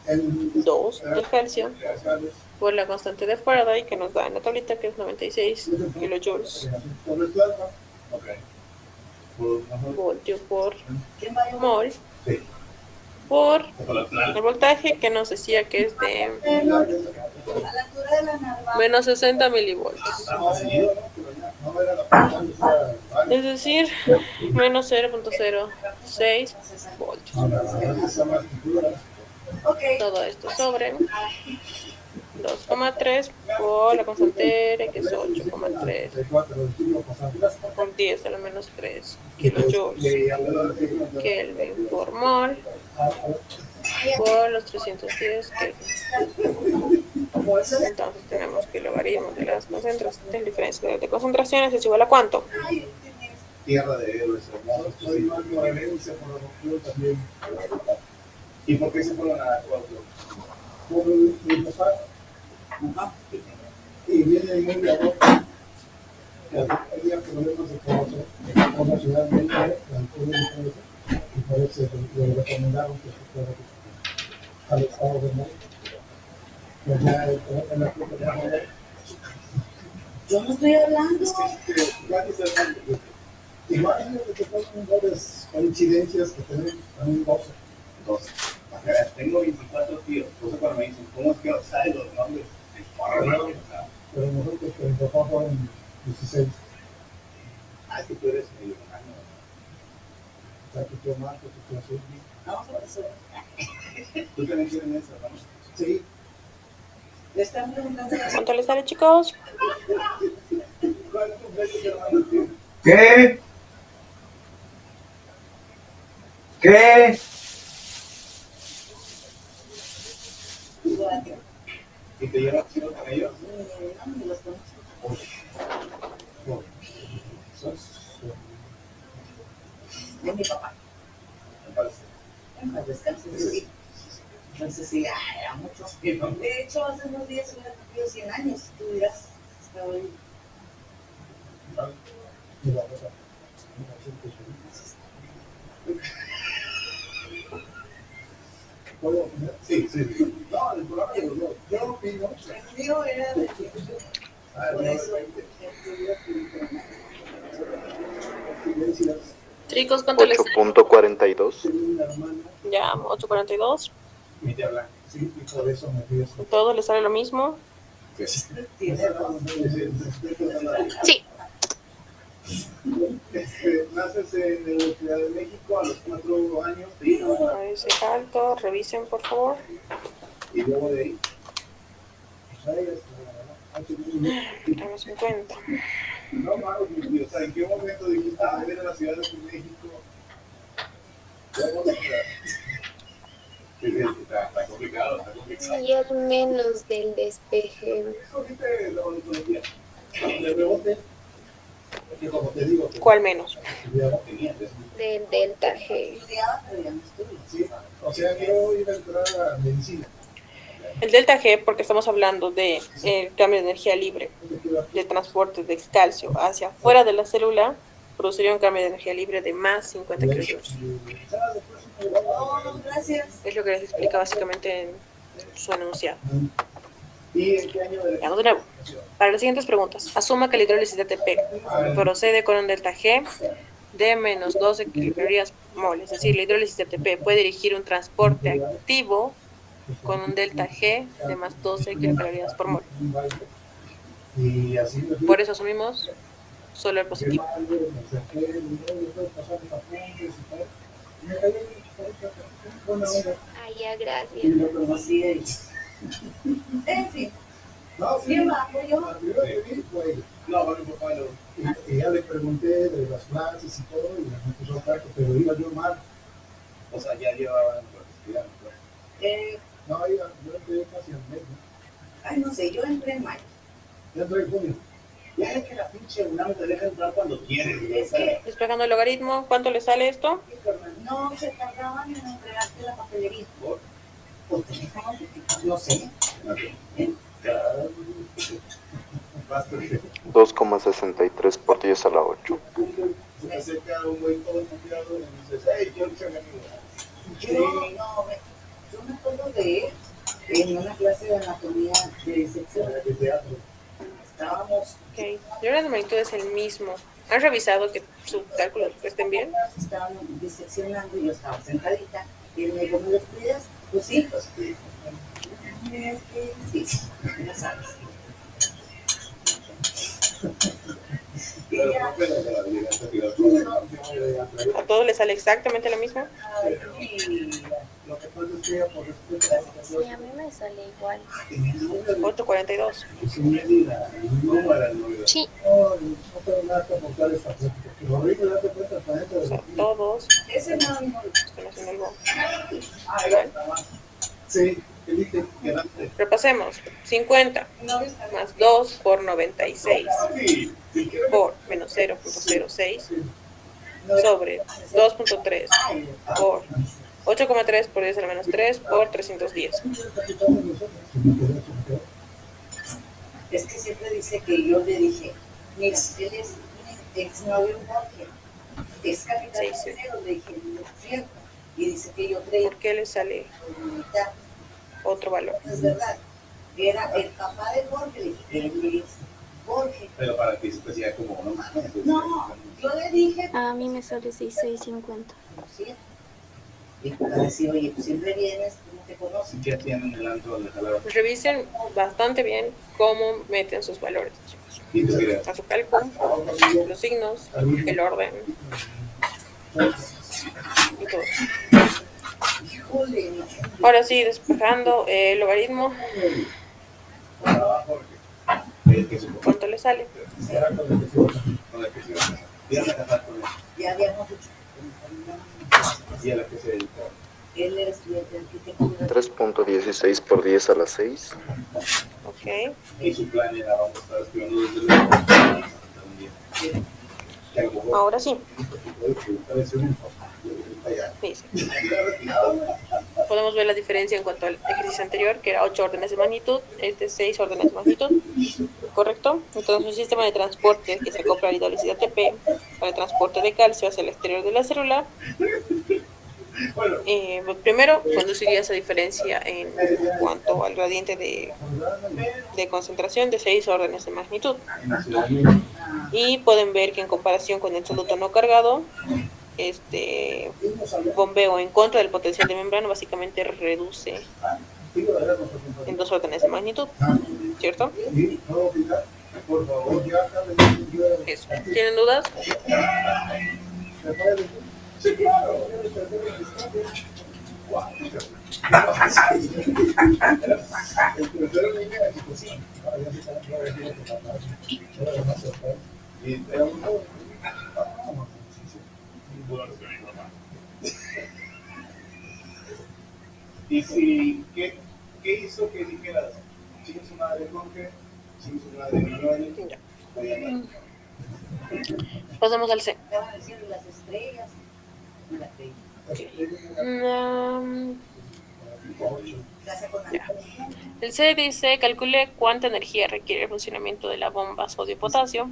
El, 2 del calcio ya sabes, por la constante de Faraday que nos da en la tablita que es 96 kilojoules por el plasma. Ok. voltio por ¿Quién va a llevar? mol Sí. por Por el plasma. el voltaje que nos decía que es de A la altura de la narva. menos 60 milivoltios. Más seguido, ¿no? Pero ya, no era la persona, vale. Es decir, menos 0.06 voltios. Esa partitura. Ok. Todo esto sobre 2,3 por la constante R, que es 8,3 por 10 a la menos 3 kilojoules Kelvin por mol por los 310 Kelvin. Entonces tenemos que el logaritmo de las concentraciones, de diferencia de concentraciones es igual a ¿cuánto? Tierra de héroes, hermosos. Soy más morelense por lo también. ¿Y por qué se fueron a Cuautla? Por mi papá. Ajá. Y viene muy de abajo. Había problemas de corazón con la ciudad de México, y por eso le recomendaron que se fuera al estado de México. Pues ya en la puta de la Yo no estoy hablando. Imagínate que son varias coincidencias que tenemos también 12. Tengo 24 tíos, entonces cuando me dicen, ¿cómo es que sabes los nombres? Pero nosotros con mi papá fueron 16. Ah, que tú eres medio hermano. O sea, tu tío Marco, tu tío Silvi. Vamos a eso. Tú también tienes esa, ¿no? Sí. Le están preguntando. ¿Cuánto les sale, chicos? ¿Cuál es tu precio, hermano? ¿Qué? ¿Qué? ¿Y te llevas chido con ellos? No me los conozco. De mi papá. Me parece. En paz descanse, sí. Entonces sí, era mucho. De hecho, hace unos días hubiera cumplido 100 años. Tú dirás, estaba ahí. Sí, sí. No, el programa de los dos. Yo opino. El mío era de tiempo. Por eso. Chicos, ¿cuánto les sale? 8.42. Ya, 8,42. Y te hablan. Sí, y por eso me pides. ¿Todo les sale lo mismo? Sí. Naces en la Ciudad de México a los 4 años. A ese alto, revisen por favor. Y luego de ahí. Tenemos en cuenta. No, Mauro, o sea, ¿en qué momento dijiste, vivir en la Ciudad de México? Está complicado, está complicado. Y al menos del despeje. ¿Cogiste la odontología? ¿Le rebote? Porque como te digo, ¿Cuál menos? Del delta G. Estudiaba, pero ya no estudio. Sí, o sea, yo iba a entrar a medicina. El delta G, porque estamos hablando de el cambio de energía libre, de transporte de calcio hacia afuera de la célula, produciría un cambio de energía libre de más 50 kilojoules. Oh, gracias. Es lo que les explica básicamente en su enunciado. ¿Y en qué año de Veamos de nuevo. Para las siguientes preguntas, asuma que la hidrólisis de ATP procede con un delta G de menos 12 kilocalorías mol. Es decir, la hidrólisis de ATP puede dirigir un transporte activo con un delta G de más 12 kilocalorías por mol. Y así me fui. Por eso asumimos solo el positivo. Me saqué, después pasar los apuntes y todo. Y me cayó buena onda. Ay, ya, Y gracias. lo conocía y... En fin, No, sí, bien bajo yo. la primera que vi fue ella. No, bueno, mi papá y ya le pregunté de las clases y todo, y me puso a hablar, pero iba yo mal. O sea, ya llevaban estudiando. No, yo entré casi al mes, ¿no? Ay, no sé, yo entré en mayo. Ya entré en junio. Ya es que la pinche UNAM te deja entrar cuando quieres. Es que Despejando el logaritmo, ¿cuánto le sale esto? no se tardaban en entregarte la papelería. Por teléfono, no sé. ¿Eh? 2,63 por 10 a la 8. Se acerca un güey todo confiado y me dice, hey, yo soy amigo. Yo me acuerdo de él en una clase de anatomía de sección. De teatro. Estábamos, Ok, el orden de magnitud es el mismo. ¿Han revisado que sus cálculos estén bien? estábamos diseccionando y yo estaba sentadita. Y él me dijo, ¿me los cuidas? Pues sí, pues sí. Sí, ya sabes. Y ya, ¿A todos les sale exactamente lo mismo? Lo que pasa es que ella por respeto a la Sí, a mí me sale igual. 8,42. no era el novio. Sí. No tengo nada que aportar esta cosa, porque lo rico date cuenta hasta dentro O de sea, la todos ese no, están haciendo algo. Sí, elige, quedaste. Repasemos. 50 más 2 por 96 por menos 0.06 sobre 2.3 por 8,3 por 10 a la menos 3 por 310. es que siempre dice que yo le dije, mira, él es mi exnovio Jorge, es capitán Sí. Cero, le dije, no es cierto. Y dice que yo creía ¿Por qué le sale que militar, otro valor? no es verdad. Era el papá de Jorge, le dije, él es Jorge. Pero para ti se decía como, no mames. No, yo le dije, A mí me sale 6650. no es cierto. Y para decir, oye, pues siempre vienes, tú no te conoces. Ya tienen el antro de jalaba. Revisen bastante bien cómo meten sus valores, chicos. Y te diré, A su cálculo, los signos, el orden y todo. Híjole, no. Ahora sí, despejando el logaritmo, trabajo, que se ¿cuánto le sale? era con el que se iba con el que se iba a casar. Iban a casar con él. Ya habíamos dicho, Y a la que se dedicaba. él era estudiante de arquitectura. 3.16 por 10 a la 6. Ok. Y su plan era, vamos a estar estudiando desde luego. Un día. Que a lo mejor Ahora sí, puede preguntar ese único. Allá. dice. Podemos ver la diferencia en cuanto al ejercicio anterior, que era 8 órdenes de magnitud, este 6 órdenes de magnitud, ¿correcto? Entonces, un sistema de transporte que se acopla a la hidrólisis ATP para el transporte de calcio hacia el exterior de la célula, primero conduciría esa diferencia en cuanto al gradiente de concentración de 6 órdenes de magnitud. Y pueden ver que en comparación con el soluto no cargado, este bombeo en contra del potencial de membrana básicamente reduce en 2 órdenes de magnitud, ¿cierto? Y no olvidar, por favor, ya Eso. ¿Tienen dudas? ¿me puede decir? Sí, claro. El tercero niña, pues sí. Ahora ya se sabe que ahora tiene que matar. Ahora ya más atrás. Y pero no. Vamos, sí, sí. Bueno, se ve normal. Y si, ¿qué hizo que dijeras? ¿Sigue su madre Jorge? ¿Sigue su madre Manuel? Ya. Oye, Pasamos al C. Estaban diciendo las estrellas. Y la creí. Casa con Ya. El C dice, calcule cuánta energía requiere el funcionamiento de la bomba sodio-potasio.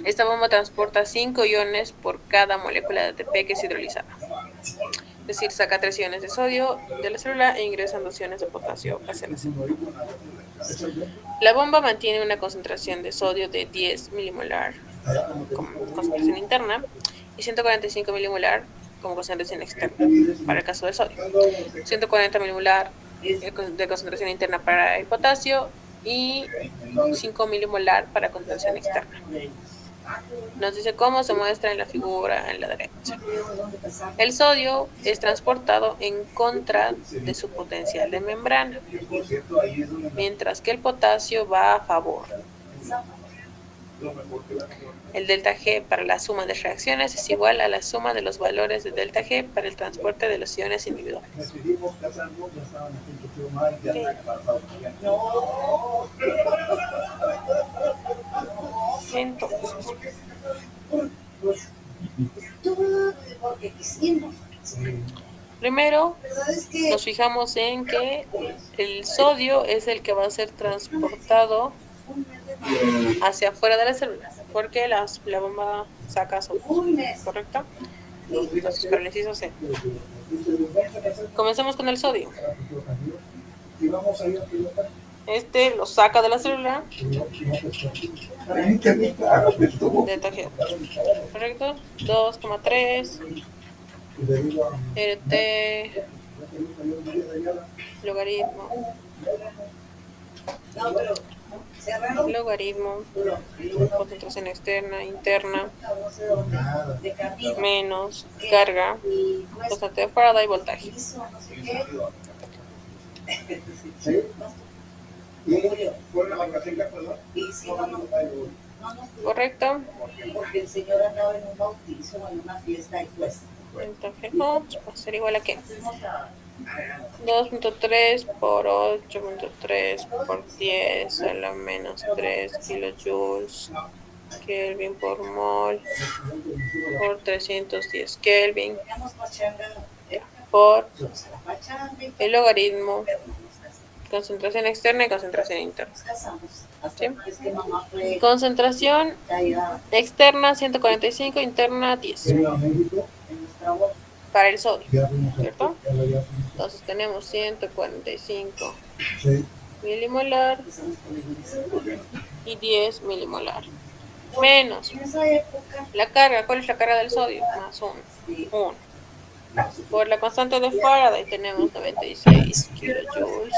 Esta bomba transporta 5 iones por cada molécula de ATP que es hidrolizada. Es decir, saca 3 iones de sodio de la célula e ingresan 2 iones de potasio hacia la célula. La bomba mantiene una concentración de sodio de 10 milimolar como concentración interna y 145 milimolar como concentración externa para el caso del sodio. 140 milimolar de concentración interna para el potasio y 5 milimolar para concentración externa. Nos dice cómo se muestra en la figura en la derecha. El sodio es transportado en contra de su potencial de membrana, mientras que el potasio va a favor. El delta G para la suma de reacciones es igual a la suma de los valores de delta G para el transporte de los iones individuales. Entonces, primero nos fijamos en que el sodio es el que va a ser transportado hacia afuera de la célula, porque la bomba saca sodio, ¿correcto? Entonces, para el inciso C. Comencemos con el sodio. Este lo saca de la célula. Delta G. ¿Correcto? 2,3 RT logaritmo concentración externa, interna, menos carga, constante de Faraday, voltaje. ¿Correcto? Porque el señor andaba en un bautizo o en una fiesta y pues. Entonces, no, va a ser igual a qué. 2.3 por 8.3 por 10 a la menos 3 kilojoules Kelvin por mol por 310 Kelvin por el logaritmo concentración externa y concentración interna. ¿Sí? Concentración externa 145, interna 10 para el sodio, ¿cierto? Entonces tenemos 145 milimolar y 10 milimolar menos la carga. ¿Cuál es la carga del sodio? Más 1. Por la constante de Faraday tenemos 96 kilojoules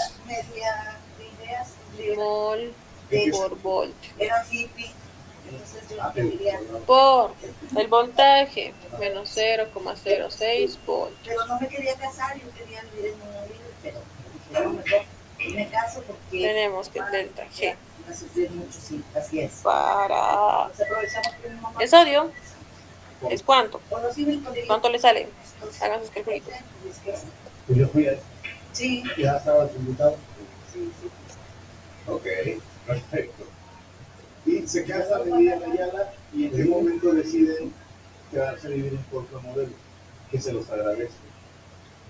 mol por volt. Por el voltaje menos 0,06 volt. Pero no me quería casar, yo quería vivir en un libre, pero me caso porque tenemos que el delta G a sufrir mucho, sí, así es. Para el sodio es ¿cuánto? ¿Cuánto le sale? Hagan sus calculitos. Sí. ¿Ya estabas invitado? Sí. Ok, perfecto. Y se casan de Villa Ayala y en qué momento deciden quedarse a vivir en Puerto Morelos, que se los agradezco,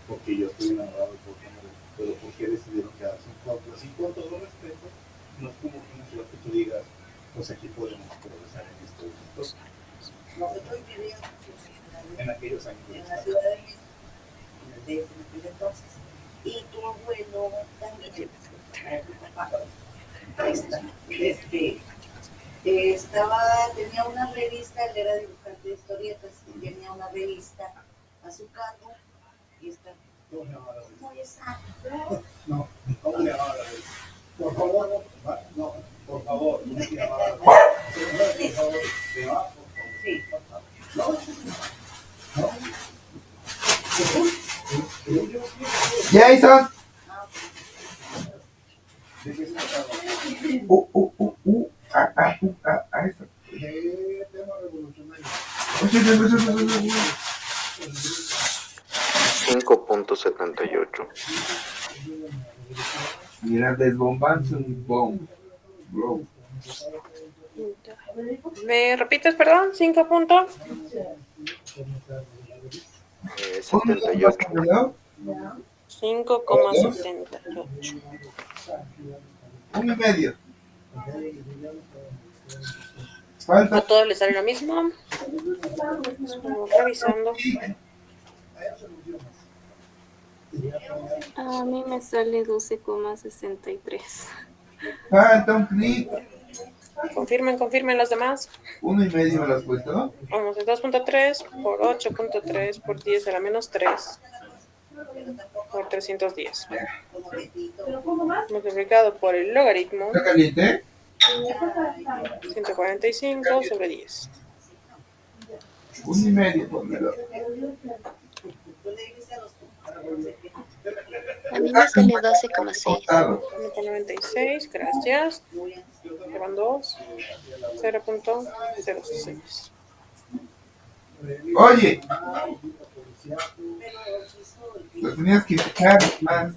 porque yo estoy enamorado de Puerto Morelos, pero ¿por qué decidieron quedarse en Puerto? Así con todo respeto, no es como una ciudad que tú digas, pues aquí podemos progresar en esto. Nosotros vivíamos en aquellos años. En la Ciudad de México, en el DF en aquel entonces, y tu abuelo también, tu papá, tenía una revista, él era dibujante de historietas, y tenía una revista a su cargo, y está muy exacto. No, ¿cómo se llamaba la revista? Por favor, no, por favor, ¿cómo se llamaba la revista? ¿Se va? Sí, por favor. Jason. ¿De qué se trataba? Eso. De tema revolucionario. 5.78. Mira, desbombando un bomb. ¿Me repites, perdón? 5 puntos. 78. 5,78. 1,5. ¿A Falta. todos les sale lo mismo? Estamos revisando. A mí me sale 12,63. Falta un clic. Confirmen los demás. 1,5 me lo has puesto. Vamos, en 2.3 por 8.3 por 10 a la menos 3 por 310. Multiplicado por el logaritmo, ¿Está caliente? 145 sobre 10. 1,5, pónmelo. A mí me sale 12,6. Cortado. 1,96, gracias. Llevan 2, 0.06. Oye, lo tenías que fijar más.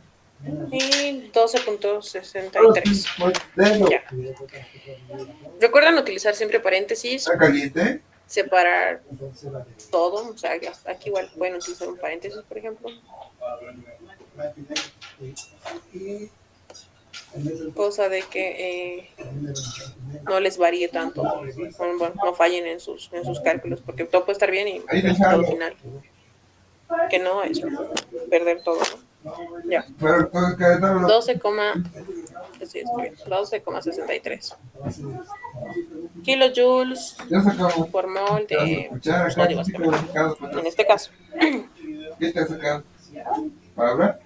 Y 12.63. Dedo. Ya. Recuerdan utilizar siempre paréntesis, ¿Está caliente? separar todo. O sea, aquí igual pueden utilizar un paréntesis, por ejemplo. Cosa de que no les varíe tanto. Bueno, no fallen en sus cálculos, porque todo puede estar bien y Ahí el resultado dejamos. final. Que no es perder todo, ¿no? Ya. Pero todo cada tabla. 12,63 kilojoules Ya sacamos. por mol de Escuchar acá, sodio, sí, básicamente. sacado, pues. En este caso. ¿Qué te has sacado? ¿Para hablar?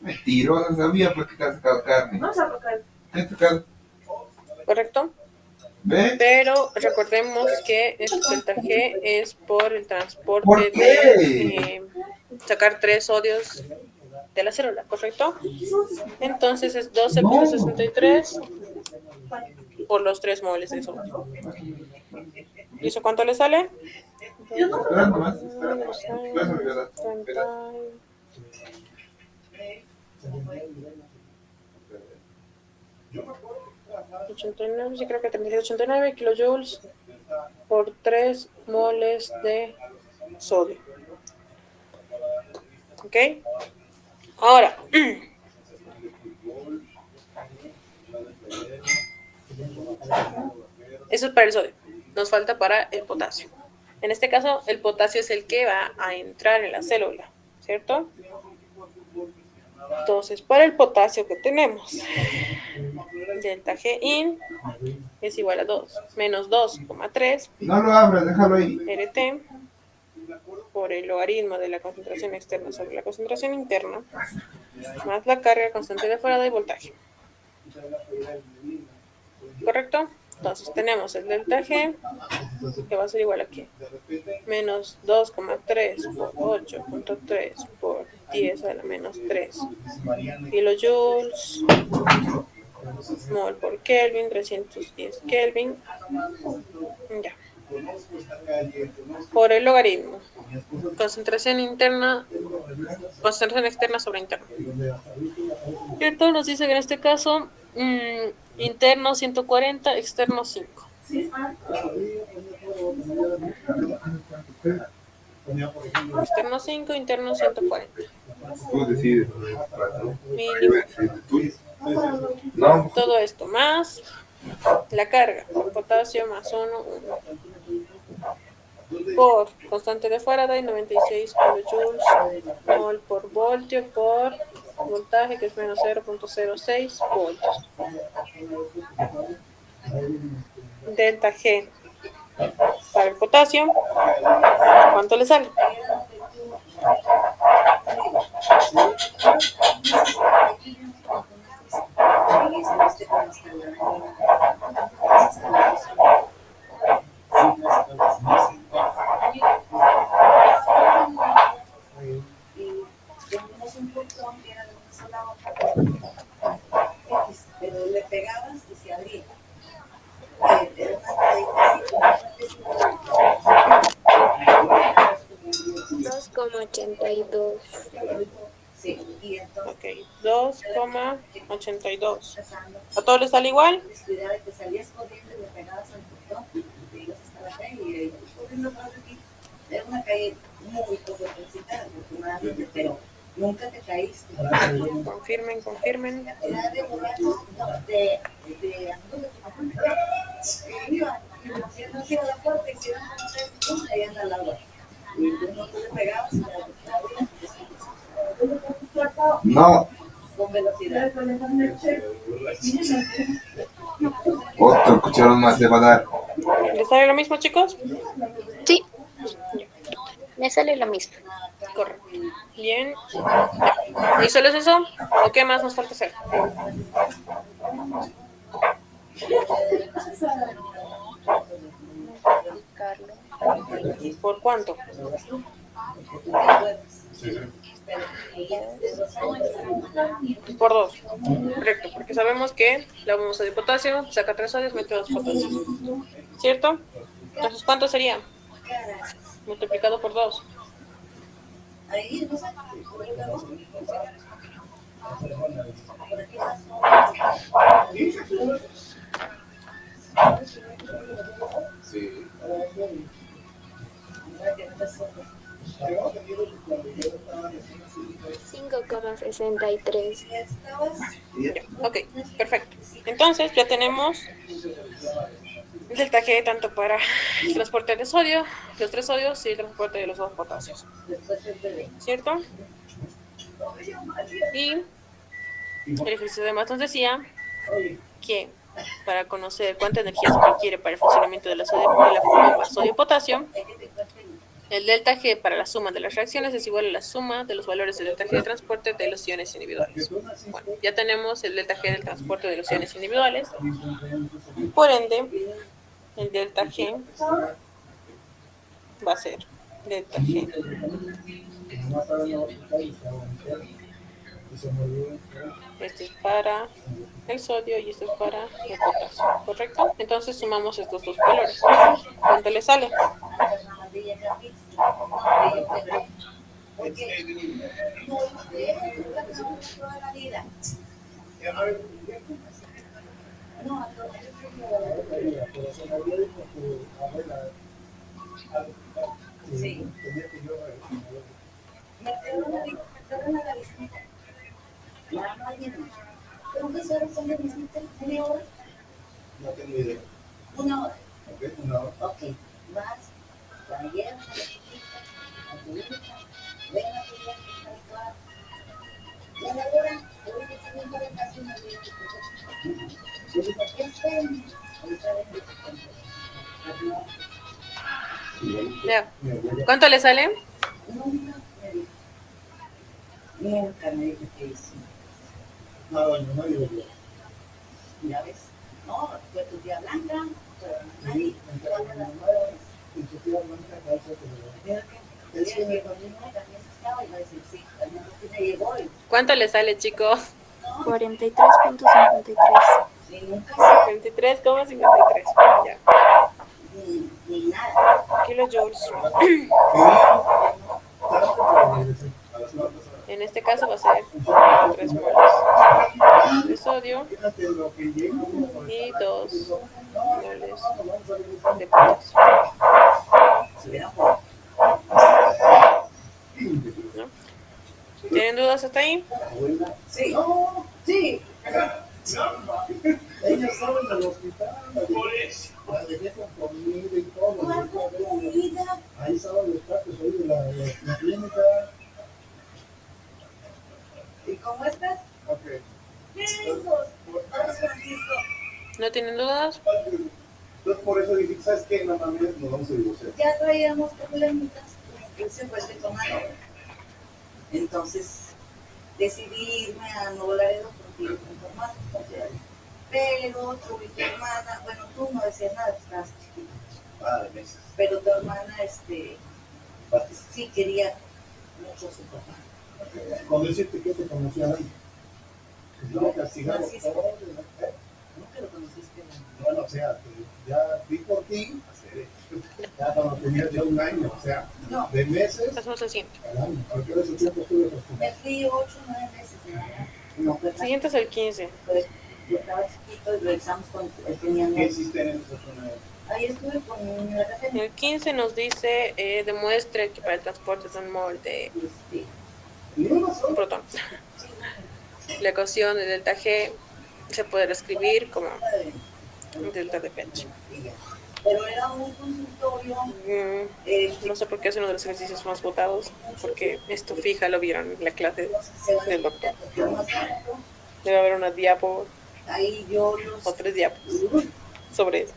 Mentirosa, sabía pues que te has sacado carne. ¿Qué has sacado? ¿Correcto? ¿Ves? Pero recordemos que el delta G es por el transporte ¿Por de qué? sacar 3 sodios de la célula, ¿correcto? Entonces es 12.63 por los 3 moles de sodio. ¿Y eso cuánto le sale? Espera nomás, espera. Espera, espera, espera. 89, sí creo que 89 kilojoules por 3 moles de sodio. ¿Ok? Ahora, eso es para el sodio. Nos falta para el potasio. En este caso, el potasio es el que va a entrar en la célula, ¿cierto? Entonces, para el potasio que tenemos, delta G in es igual a 2 menos 2,3 No lo abras, déjalo ahí. RT por el logaritmo de la concentración externa sobre la concentración interna, más la carga constante de Faraday y voltaje. ¿Correcto? Entonces tenemos el delta G, que va a ser igual a ¿qué? Menos 2,3 por 8.3 por 10 a la menos 3 kilojoules mol por Kelvin, 310 Kelvin. Ya. Por el logaritmo. Concentración externa sobre interna. ¿Cierto? Nos dice que en este caso interno 140, externo 5. Externo 5, interno 140. Tú decides. Mínimo. No. Todo esto más la carga por potasio más 1 por constante de Faraday 96 kilojoules mol por voltio por voltaje que es menos 0.06 voltios. Delta G para el potasio, ¿cuánto le sale? Pero le pegabas y se abría. 2,82. Sí, y entonces. Ok, 2,82. ¿A todos les sale igual? Descuidaba que salías corriendo y le pegabas al portón y te ibas hasta la calle y ibas corriendo atrás de ti. Era una calle muy poco transitada, afortunadamente, pero nunca te caíste. Confirmen. Era de borrachos, de si no cierra la puerta y si no, ahí anda el agua. Y tú no te le pegabas a la No. como con velocidad. Otro cucharón más le va a dar. ¿Les sale lo mismo, chicos? Sí, me sale lo mismo. Correcto. Bien. ¿Y solo es eso? ¿O qué más nos falta hacer? Carlos. ¿Por cuánto? Por 2. Correcto, porque sabemos que la bomba de potasio saca 3 sodios, mete 2 potasios. ¿Cierto? Entonces, ¿cuánto sería? Multiplicado por 2. Ahí, no sé. Sí. 5,63. Ya, ok, perfecto. Entonces, ya tenemos el delta G tanto para el transporte de sodio, los 3 sodios y el transporte de los 2 potasios. ¿Cierto? Y el ejercicio de más nos decía que para conocer cuánta energía se requiere para el funcionamiento de la bomba sodio-potasio, el delta G para la suma de las reacciones es igual a la suma de los valores del delta G de transporte de los iones individuales. Bueno, ya tenemos el delta G del transporte de los iones individuales. Por ende, el delta G va a ser delta G este es para el sodio y este es para el potasio, ¿correcto? Entonces sumamos estos dos valores. ¿Cuánto le sale? Sí. No tengo idea. Una hora. Ok, una hora. Ok, vas, la llevas a la chiquita, a tu hija, ven a tu hija, a tu hija. Y a la hora, ahorita está viendo la casa y me dice que esperen, ahorita ven Ya. ¿Cuánto le sale? Nunca me dijo. Nunca me dijo que hizo. No, doña, no digo yo. ¿Ya ves? No, fue tu tía Blanca, fue ahí, Y tu tía Blanca parece que es que también estaba y va a decir, sí, también me llegó y ¿Cuánto le sale, chicos? 43,53. sí, nunca sé 23,53. Ya. ni nada. Kilojoules. En este caso va a ser 3 moles de sodio y 2 moles de potasio. ¿No? ¿Tienen dudas hasta ahí? Sí, sí. Ellos saben del hospital, la dejé con comida y todo. Comida. Ahí saben los platos, ahí de la clínica. ¿Y cómo estás? Ok. Chicos, Francisco. ¿No tienen dudas? Entonces por eso dije, ¿sabes qué? Nada más nos vamos a divorciar. Ya traíamos problemitas, él se fue de tomar. Entonces decidí irme a Nuevo Laredo porque iba con tu hermana. Pero tu hermana, bueno, tú no decías nada, estabas chiquita. De meses. Pero tu hermana, sí quería mucho a su papá. Con decirte que te conocía ahí. Estaba castigado. Francisco. Nunca lo conociste. Bueno, o sea, ya vi por ti, ya cuando tenías ya un año, o sea, No. de meses Hacemos el siguiente. al año. Porque de ese tiempo estuve acostumbrado. Me fui 8 o 9 meses. No, El siguiente es el 15. pues yo estaba chiquito y regresamos cuando él tenía ¿Qué 9. hiciste en esa zona? Ahí estuve con la casa de El 15 nos dice, demuestre que para el transporte de un mol de un protón. La ecuación de delta G se puede reescribir como delta de Pech. Pero era un consultorio. No sé por qué es uno de los ejercicios más votados, porque esto fija, lo vieron en la clase del doctor. Debe haber una diapo Ahí yo los... o 3 diapos sobre eso.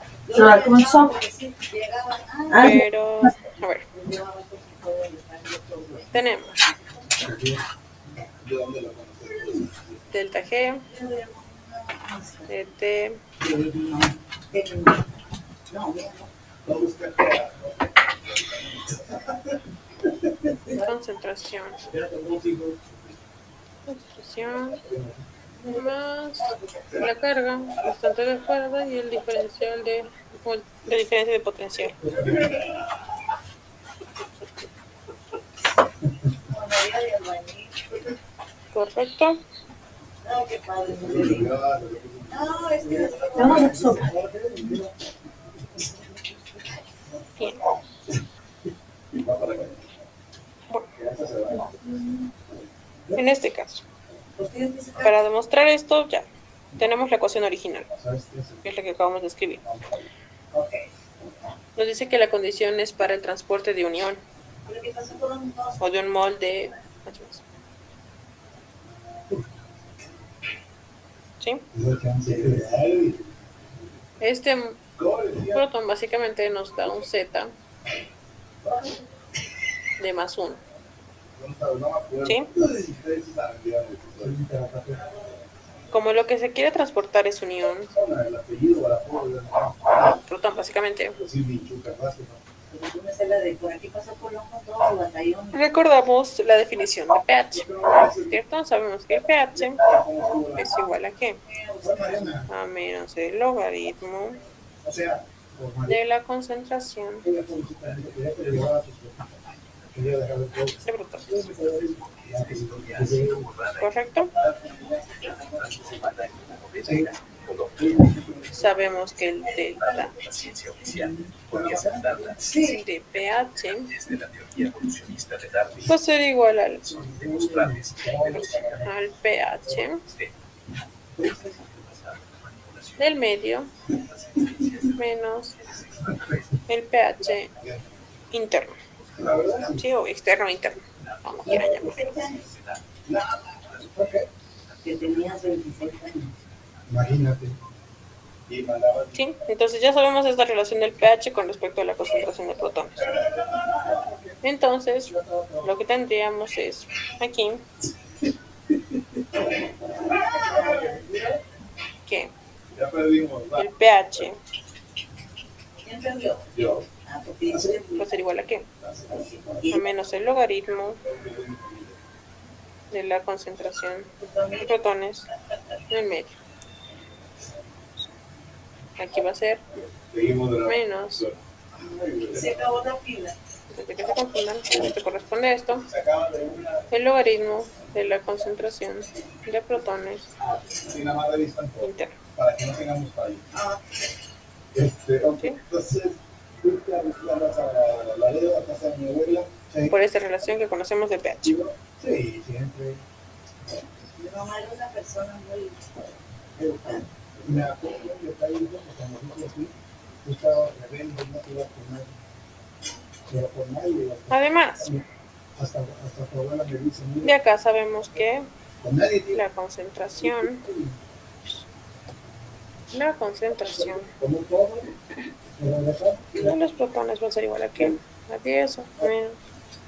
Pero, a ver, tenemos delta G, DT, concentración más la carga constante de cuerda y el diferencial de diferencia de potencial. Correcto. Bien. Bueno. En este caso, para demostrar esto, ya tenemos la ecuación original, que es la que acabamos de escribir. Nos dice que la condición es para el transporte de un ion o de un mol de H+. ¿Sí? Este protón básicamente nos da un Z de más 1. ¿Sí? Como lo que se quiere transportar es un ion, protón básicamente. Recordamos la definición de pH, ¿cierto? Sabemos que el pH es igual a ¿qué? A menos el logaritmo de la concentración de protones. ¿Correcto? Sabemos que el delta de pH va a ser igual al pH del medio menos el pH interno. ¿Sí? O externo o interno, como quieran llamarlo. Que tenías 26 años. Imagínate. ¿Sí? Entonces ya sabemos esta relación del pH con respecto a la concentración de protones. Entonces, lo que tendríamos es aquí que el pH va a ser igual a ¿qué? A menos el logaritmo de la concentración de protones en el medio. Aquí va a ser menos. Se acabó la pila. Antes de que se confundan, esto corresponde a esto. El logaritmo de la concentración de protones interno. Para que no tengamos fallo. Entonces, la casa de mi abuela. Por esta relación que conocemos de pH. Sí, siempre. Mi mamá era una persona muy educada. Me acuerdo que está ahí, cuando nosotros aquí, yo estaba rebelde, no iba por nadie. Además, Hasta tu abuela me dice, de acá sabemos que la concentración de los protones va a ser igual a ¿qué? A 10 menos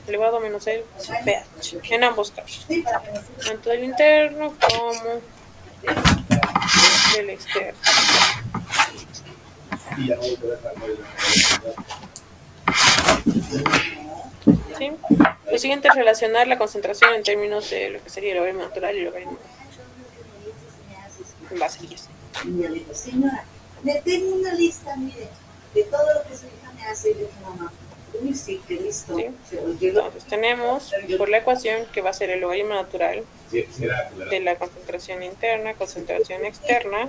elevado a menos el pH en ambos casos, tanto del interno como del externo. ¿Sí? Lo siguiente es relacionar la concentración en términos de lo que sería el logaritmo natural y el logaritmo en base a 10. Y me dijo, señora, le tengo una lista, mire, de todo lo que su hija me hace. Y yo dije, mamá, uy, sí, qué listo. ¿Sí? Entonces tenemos por la ecuación que va a ser el logaritmo natural de la concentración interna, concentración externa,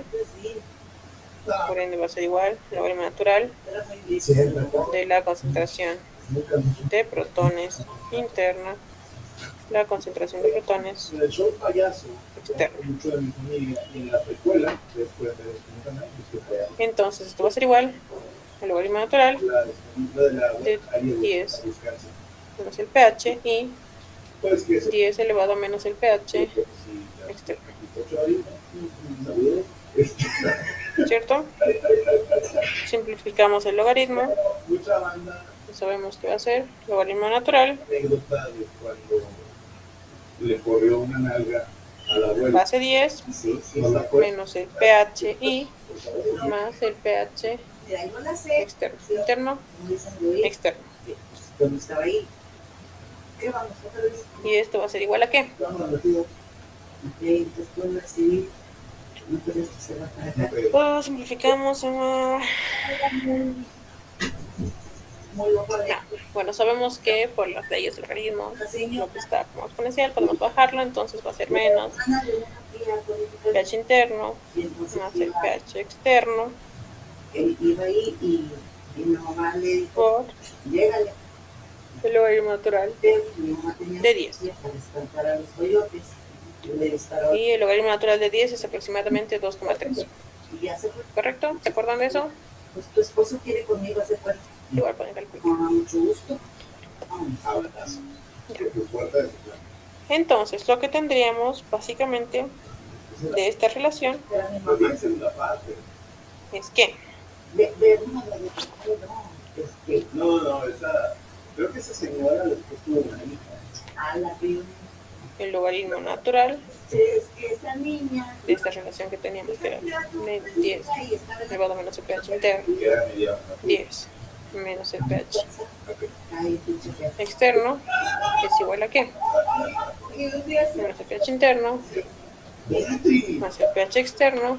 por ende va a ser igual al logaritmo natural de la concentración de protones interna, la concentración de protones externa. Entonces esto va a ser igual el logaritmo natural la disponibilidad del agua, de ahí el 10 descanso. menos el pH y Pues que eso, 10 elevado a menos el pH sí, externo. 8 ahí, ¿no? Saludos. ¿Cierto? Simplificamos el logaritmo. Mucha banda Sabemos que va a ser logaritmo natural, anécdota de cuando le corrió una nalga a la abuela. base 10 No la fue. menos el pH y más el pH Mira, yo la sé. externo. Interno, Como dicen de oír, externo. cuando estaba ahí. ¿Qué vamos otra vez? Y esto va a ser igual a ¿qué? Vamos, metido. Ok, entonces puedo recibir. No, pero esto se va para acá. Pues simplificamos. Muy loco de Bueno, sabemos que por las leyes del logaritmo, lo que está como exponencial, podemos bajarlo, entonces va a ser menos pH interno más el pH externo Él iba ahí y mi mamá le dijo, por llégale. el logaritmo natural Pero mi mamá tenía de 10. para espantar a los coyotes. Y le disparó Y el logaritmo natural de 10 es aproximadamente 2,3. y ya se fue. ¿Correcto? ¿Se acuerdan de eso? Pues tu esposo quiere conmigo hacer cuenta. Igual pueden calcular. Con mucho gusto. Vamos. Abrazo. Porque puerta de tu plan. Entonces, lo que tendríamos básicamente de esta relación Pero mi Pues mamá, bien, segunda parte. es que No, esa. Creo que esa señora después tuvo una hija. a la prima. el logaritmo natural Es que esa niña. de esta relación que teníamos, que era de 10 Ahí estaba en la elevado a menos el pH interno, Que era media. 10 menos el pH Ay, pinche fea. externo es igual a ¿qué? Y los días Menos el pH interno Beatriz. más el pH externo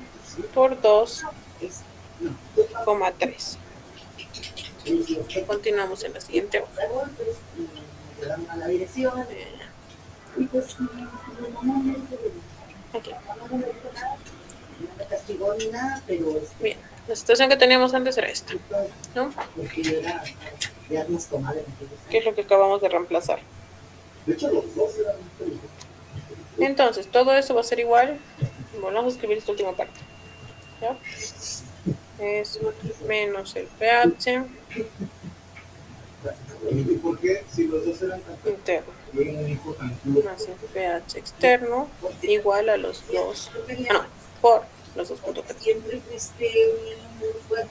por 2,3. Continuamos en la siguiente hoja. a golpes y me llevaron a la dirección. Y pues mi mamá me dijo, Aquí. mamá no me dijo nada. No me castigó ni nada, pero Bien, la situación que teníamos antes era esta, ¿no? porque yo era ya más comadre. ¿Qué es lo que acabamos de reemplazar? De hecho, los dos eran muy felices. Entonces, todo eso va a ser igual. Volvamos a escribir esta última parte. ¿Ya? Es menos el pH ¿Y por qué? Si los dos eran tan interno yo era un hijo tan duro. más el pH externo igual a los dos. No, por los 2,3. Siempre fuiste un niño muy fuerte,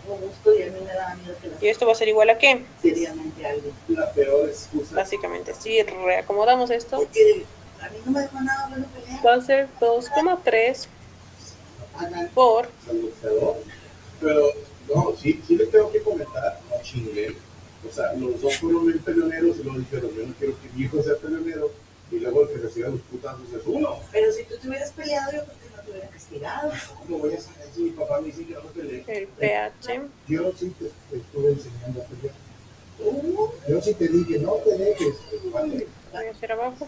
con gusto, y a mí me daba miedo que Y esto va a ser igual a ¿qué? seriamente algo. La peor excusa. Básicamente, si reacomodamos esto, Porque a mí no me dejó nada bueno pelear. va a ser 2,3 por Saludador. Pero, no, sí le tengo que comentar, no chingue. O sea, los dos fueron bien peleoneros y luego dijeron, yo no quiero que mi hijo sea peleonero. Y luego el que reciba los putazos es uno. Pero si tú te hubieras peleado, yo creo que no te hubiera castigado. ¿Cómo voy a saber si mi papá me dice que no peleé? el pH Yo sí te estuve enseñando a pelear. Yo sí te dije, no te dejes, vale, voy a hacer abajo,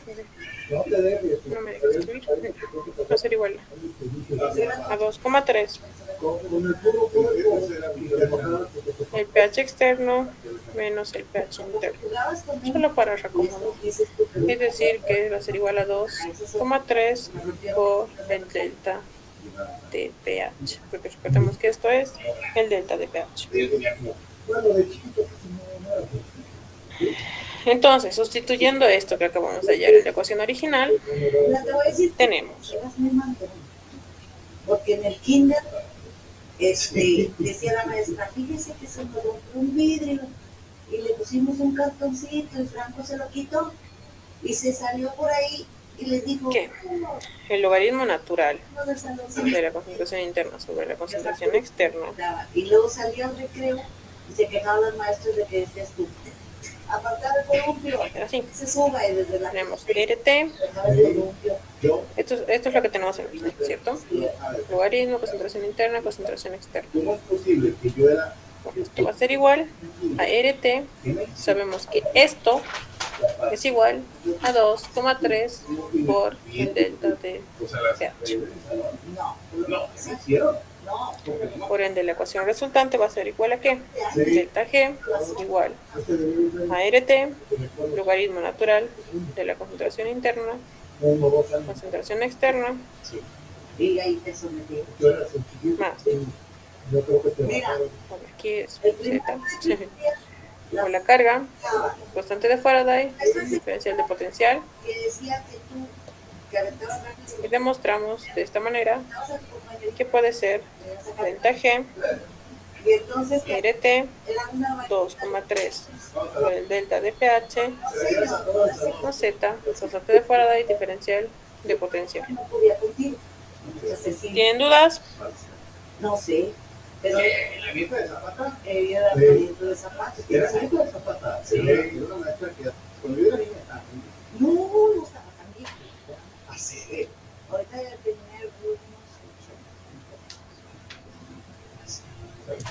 no te dejes. no me dejes escribir, va a ser igual a 2,3 Con el puro cuerpo, el pH externo menos el pH interno, Jugabas con él. solo para reacomodar. Dices tú, pero Es decir, que va a ser igual a 2,3 por el delta de pH, porque recordemos que esto es el delta de pH. bueno, de chiquito, no era Entonces, sustituyendo esto que acabamos de hallar en la ecuación original, la te voy a decir, tenemos eras muy mandón. Porque en el kinder, decía la maestra, fíjese que se nos rompió un vidrio y le pusimos un cartoncito y Franco se lo quitó y se salió por ahí y les dijo, que el logaritmo natural "No del salón, de la concentración interna sobre la concentración externa y luego salió al recreo y se quejaban los maestros de que decías tú, apartar el columpio, era así. se suba y desde la Tenemos RT, dejaba el columpio. esto es lo que tenemos en el ¿cierto? Logaritmo, concentración interna, concentración externa. ¿Cómo es posible que yo era Bueno, esto va a ser igual a RT. Sabemos que esto es igual a 2,3 por el delta de o sea, las pH. no, ¿se hicieron? No, Por ende, la ecuación resultante va a ser igual a ¿qué? Delta G igual a RT, logaritmo natural de la concentración interna, concentración externa, y ahí te sometí. Yo era sencillo. más Yo creo que te Mira, bajaron. Bueno, aquí es el primer Z. O la carga, constante de Faraday, diferencial de potencial. que decía que tú, que aventabas rápido, Y demostramos de esta manera vas a tu compañerito, que puede ser le das a sacar. delta G, Y entonces, que RT, era una 2,3 por el delta de pH, no más Z, constante de Faraday, diferencial de potencial. podía contigo. Entonces, sí, ¿Tienen dudas? no sé, pero ¿La vista de Zapata? ella era pariente de zapatos. ¿Era maestra de Zapata? Sí. Era una maestra que cuando yo era niña. No, no estaba tan vieja. Así. Ahorita ya tenía unos 80.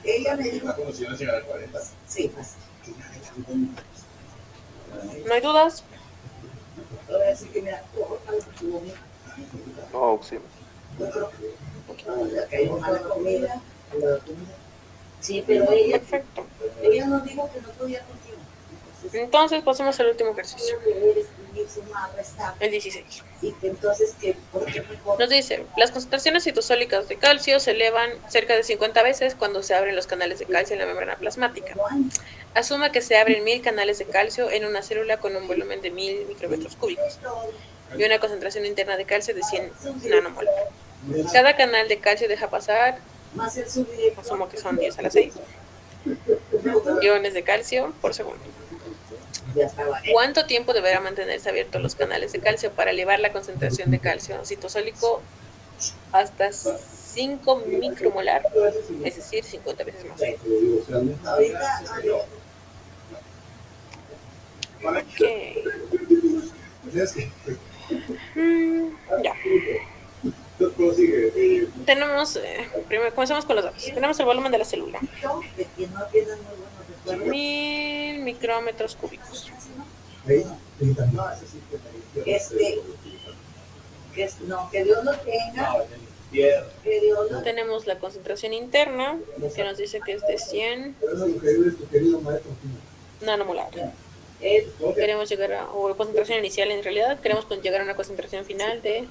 Ella me dijo, La conocí en la señora de 40. sí, pues, ¿No hay dudas? ahora decir que me acuerdo porque lo vi. No, sí. Yo creo que le cayó mala comida. Sí, pero Perfecto. ella nos dijo que no podía contigo. Entonces pasemos al último ejercicio, Querer escribir suma, restar. el 16. Y que entonces, que porque mejor. Nos dice, las concentraciones citosólicas de calcio se elevan cerca de 50 veces cuando se abren los canales de calcio en la membrana plasmática. Asuma que se abren 1000 canales de calcio en una célula con un volumen de 1000 micrometros cúbicos y una concentración interna de calcio de 100 nanomolar. Cada canal de calcio deja pasar, Más el subdirecto. asumo que son 10 a la 6, iones de calcio por segundo. Ya estaba. ¿Cuánto tiempo deberá mantenerse abiertos los canales de calcio para elevar la concentración de calcio citosólico hasta 5 micromolar? Es decir, 50 veces más. Ahorita, Ok. Ya. Tenemos, primero comencemos con los datos. Tenemos el volumen de la célula, de que no tienen muy buenos recuerdos. 1000 micrómetros cúbicos. Que Dios lo tenga. Que Dios lo Tenemos la concentración interna, que nos dice que es de 100 nanomolar. Queremos llegar a, o concentración inicial en realidad, queremos llegar a una concentración final de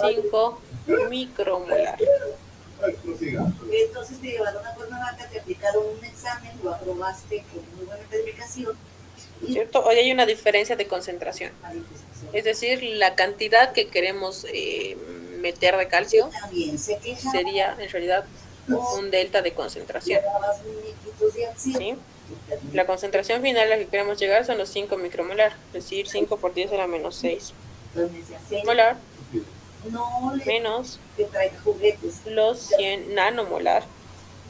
5 micromolar. Entonces te llevaron a Cuernavaca, te aplicaron un examen, lo aprobaste con muy buena calificación. ¿Cierto? Hoy hay una diferencia de concentración, es decir, la cantidad que queremos meter de calcio También se queja. sería en realidad un delta de concentración. Llevabas muñequitos de acción. ¿Sí? La concentración final a la que queremos llegar son los 5 micromolar, es decir, 5 por 10 a la menos 6 Entonces, así, molar no le menos que traiga juguetes. los 100 nanomolar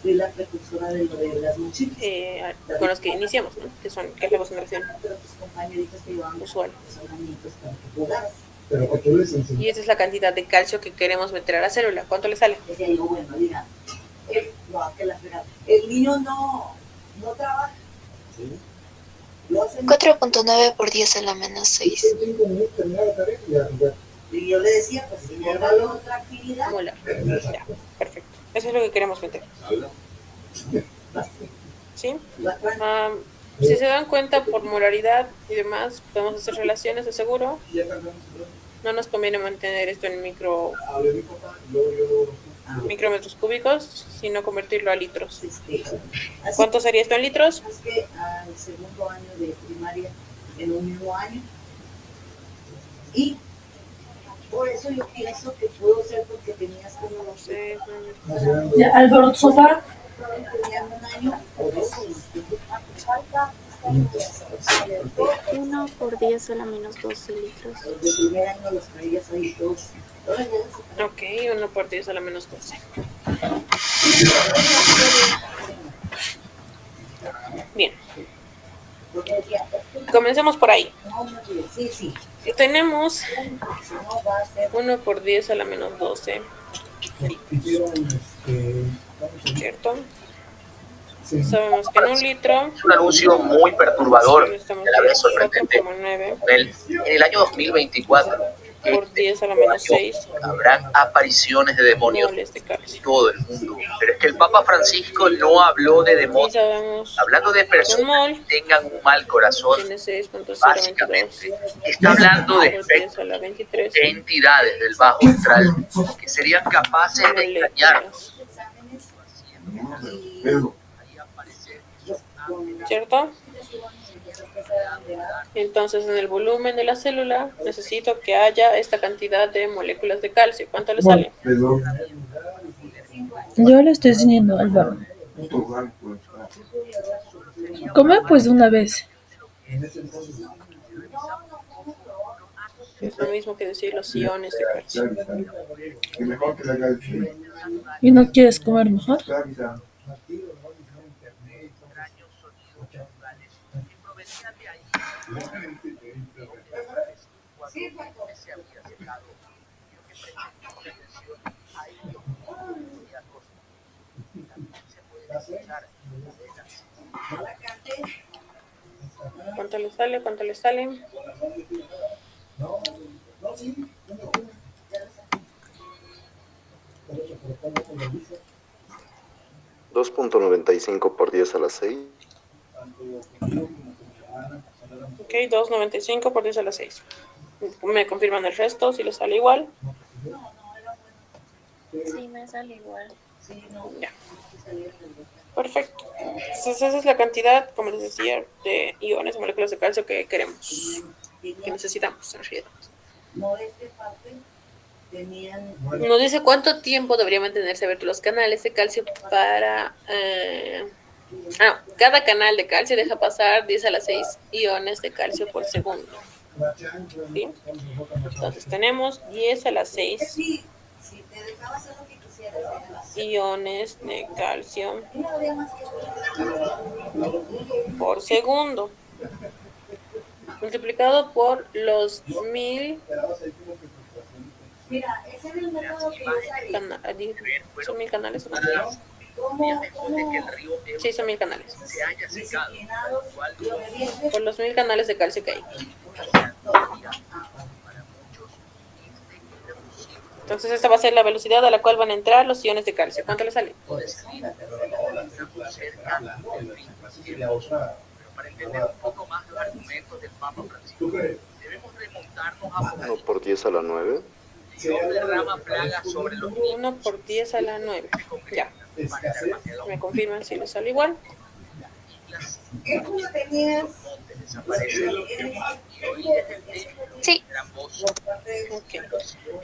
Soy la precursora de lo de las mochilas. con los que iniciamos, ¿no? que es la concentración Pero tus compañeritos que llevaban usual. son amiguitos para que jugaras. Pero que tú les enseñas. Y esa es la cantidad de calcio que queremos meter a la célula. ¿Cuánto le sale? Decía yo, bueno, diga, no, que la fregada. El niño no trabaja. Lo hace 4.9 por 10 a la menos 6. 5 minutos terminar la tarea y ya. y yo le decía, pues si me haga otra actividad, Molar. Ya, perfecto. Eso es lo que queremos meter. ¿Sí? Si se dan cuenta por molaridad y demás, podemos hacer relaciones de seguro. No nos conviene mantener esto en micrómetros cúbicos, sino convertirlo a litros. así ¿Cuánto sería esto en litros? es que al segundo año de primaria, en un mismo año, y por eso yo pienso que pudo ser porque tenías como no sé, Ya, Álvaro Sopa. tenían un año, por eso 1 por 10 a la menos 12 litros. los de primer año los traías ahí todos. Ok, 1 por 10 a la menos 12. Bien. Comencemos por ahí. Sí, sí. Tenemos Si no va a ser 1 por 10 a la menos 12, ¿cierto? Sí. Sabemos que en un litro Es un anuncio muy perturbador, estamos y a la vez sorprendente. 4,9 En el año 2024 por 10 a la menos 6 habrán apariciones de demonios moles de en calcio. todo el mundo. Pero es que el Papa Francisco no habló de Y demonios, sabemos hablando de que un personas mol que tengan un mal corazón. tiene 6.022 Básicamente, está hablando de por 10 a la 23 entidades del bajo astral que serían capaces de engañar, Eso. ¿Cierto? Entonces, en el volumen de la célula necesito que haya esta cantidad de moléculas de calcio. ¿Cuánto le sale? Perdón. Yo le estoy enseñando al Álvaro. Come pues de una vez. Es lo mismo que decir los iones de calcio. Que mejor que le haga el chile. ¿Y no quieres comer mejor? ¿Cuánto le sale? ¿Cuánto le sale? $2.95 por 10 a la 6. Ok, 2.95 por 10 a la 6. ¿Me confirman el resto? Si le sale igual. Sí, me sale igual. Ya. Perfecto. Entonces esa es la cantidad, como les decía, de iones o moléculas de calcio que queremos, que necesitamos en realidad. Nos dice cuánto tiempo debería mantenerse abiertos los canales de calcio para... cada canal de calcio deja pasar 10 a la 6 iones de calcio por segundo. ¿Sí? Entonces tenemos 10 a la 6 iones de calcio por segundo, multiplicado por los 1000 ¿son 1000 canales o no? Sí, son 1000 canales. Por los 1000 canales de calcio que hay. Entonces esta va a ser la velocidad a la cual van a entrar los iones de calcio. ¿Cuánto le sale? Para entender un poco más los argumentos del Papa Francisco, debemos remontarnos a 1 por 10 a la 9. Dios derrama plagas sobre los niños. 1 por 10 a la 9. Ya. ¿Me confirman si les sale igual? Sí. Okay.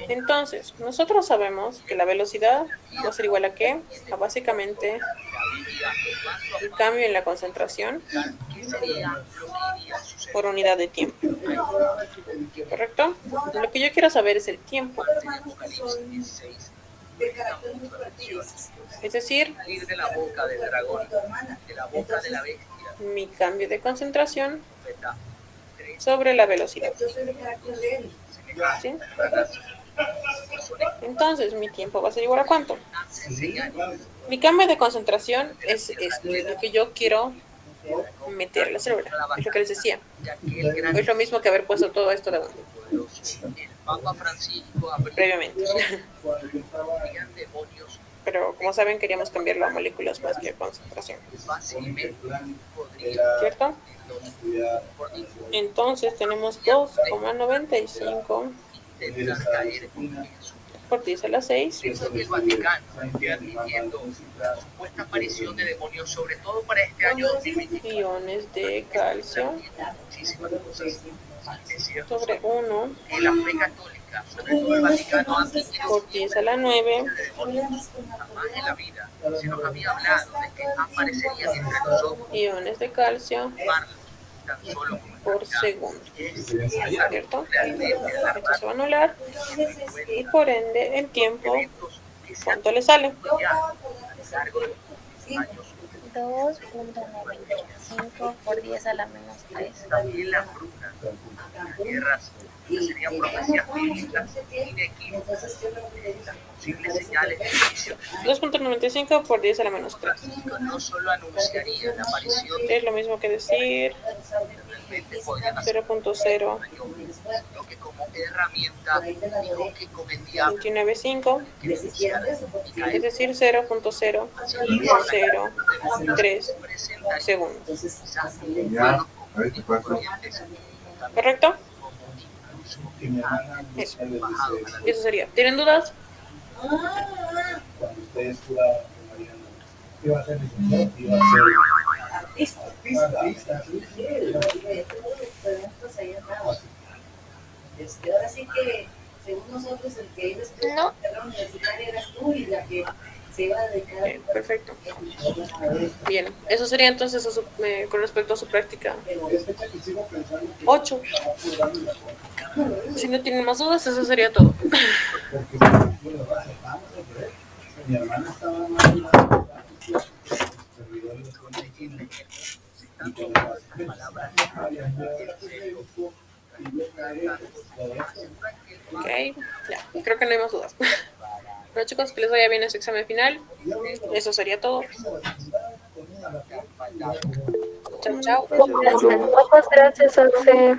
Entonces, nosotros sabemos que la velocidad va a ser igual a ¿qué? A básicamente el cambio en la concentración por unidad de tiempo. ¿Correcto? Lo que yo quiero saber es el tiempo. Es decir, De la boca del dragón, de la boca de la bestia. mi cambio de concentración sobre la velocidad. ¿Sí? Entonces, mi tiempo va a ser igual a ¿cuánto? Mi cambio de concentración es esto, lo que yo quiero meter en la célula. Es lo que les decía. Es lo mismo que haber puesto todo esto de donde. El Papa Francisco Previamente. Pero como saben, queríamos cambiarlo a moléculas más que a concentración. ¿Cierto? Entonces tenemos 2,95 por 10 a la 6. El Vaticano está admitiendo supuesta aparición de demonios, sobre todo para este año 2024. Iones de calcio sobre 1 En la fe católica, sobre todo el Vaticano, por 10 a la 9. Jamás en la vida se nos había hablado de que aparecerían entre nosotros Iones de calcio tan solo por segundo. ¿Cierto? Esto se va a anular y por ende el tiempo, ¿cuánto le sale? 2.95 por 10 a la menos 3. También las brujas, las guerras, que serían profecías bíblicas inequívocas, las posibles señales de juicio. 2.95 por 10 a la menos 3. No solo anunciaría la aparición de Es lo mismo que decir 0.0 lo que como herramienta dijo que cometía 29.5, es decir 0.003 segundos. Ya, a ver qué pasa. ¿Correcto? Eso. Eso sería. ¿Tienen dudas? Cuando ustedes curaban a Mariana, Iba a ser licenciado, iba a ser Artista. artista, sí. Sí, eventos ahí andamos. Ahora sí que, según nosotros, el que iba a estudiar No. carrera universitaria eras tú y la que se iba a dedicar Bien, perfecto. a Bien, eso sería entonces con respecto a su práctica. Es fecha que sigo pensando que 8. puedo darle la cuenta. Si no tienen más dudas, eso sería todo. Porque bueno, vamos a ver. Mi hermana estaba más en la servidor de escuela de cine. Y con Ok, ya, creo que no hay más dudas. Bueno, chicos, que les vaya bien en su examen final. Eso sería todo. Chao, chao. Muchas gracias, José.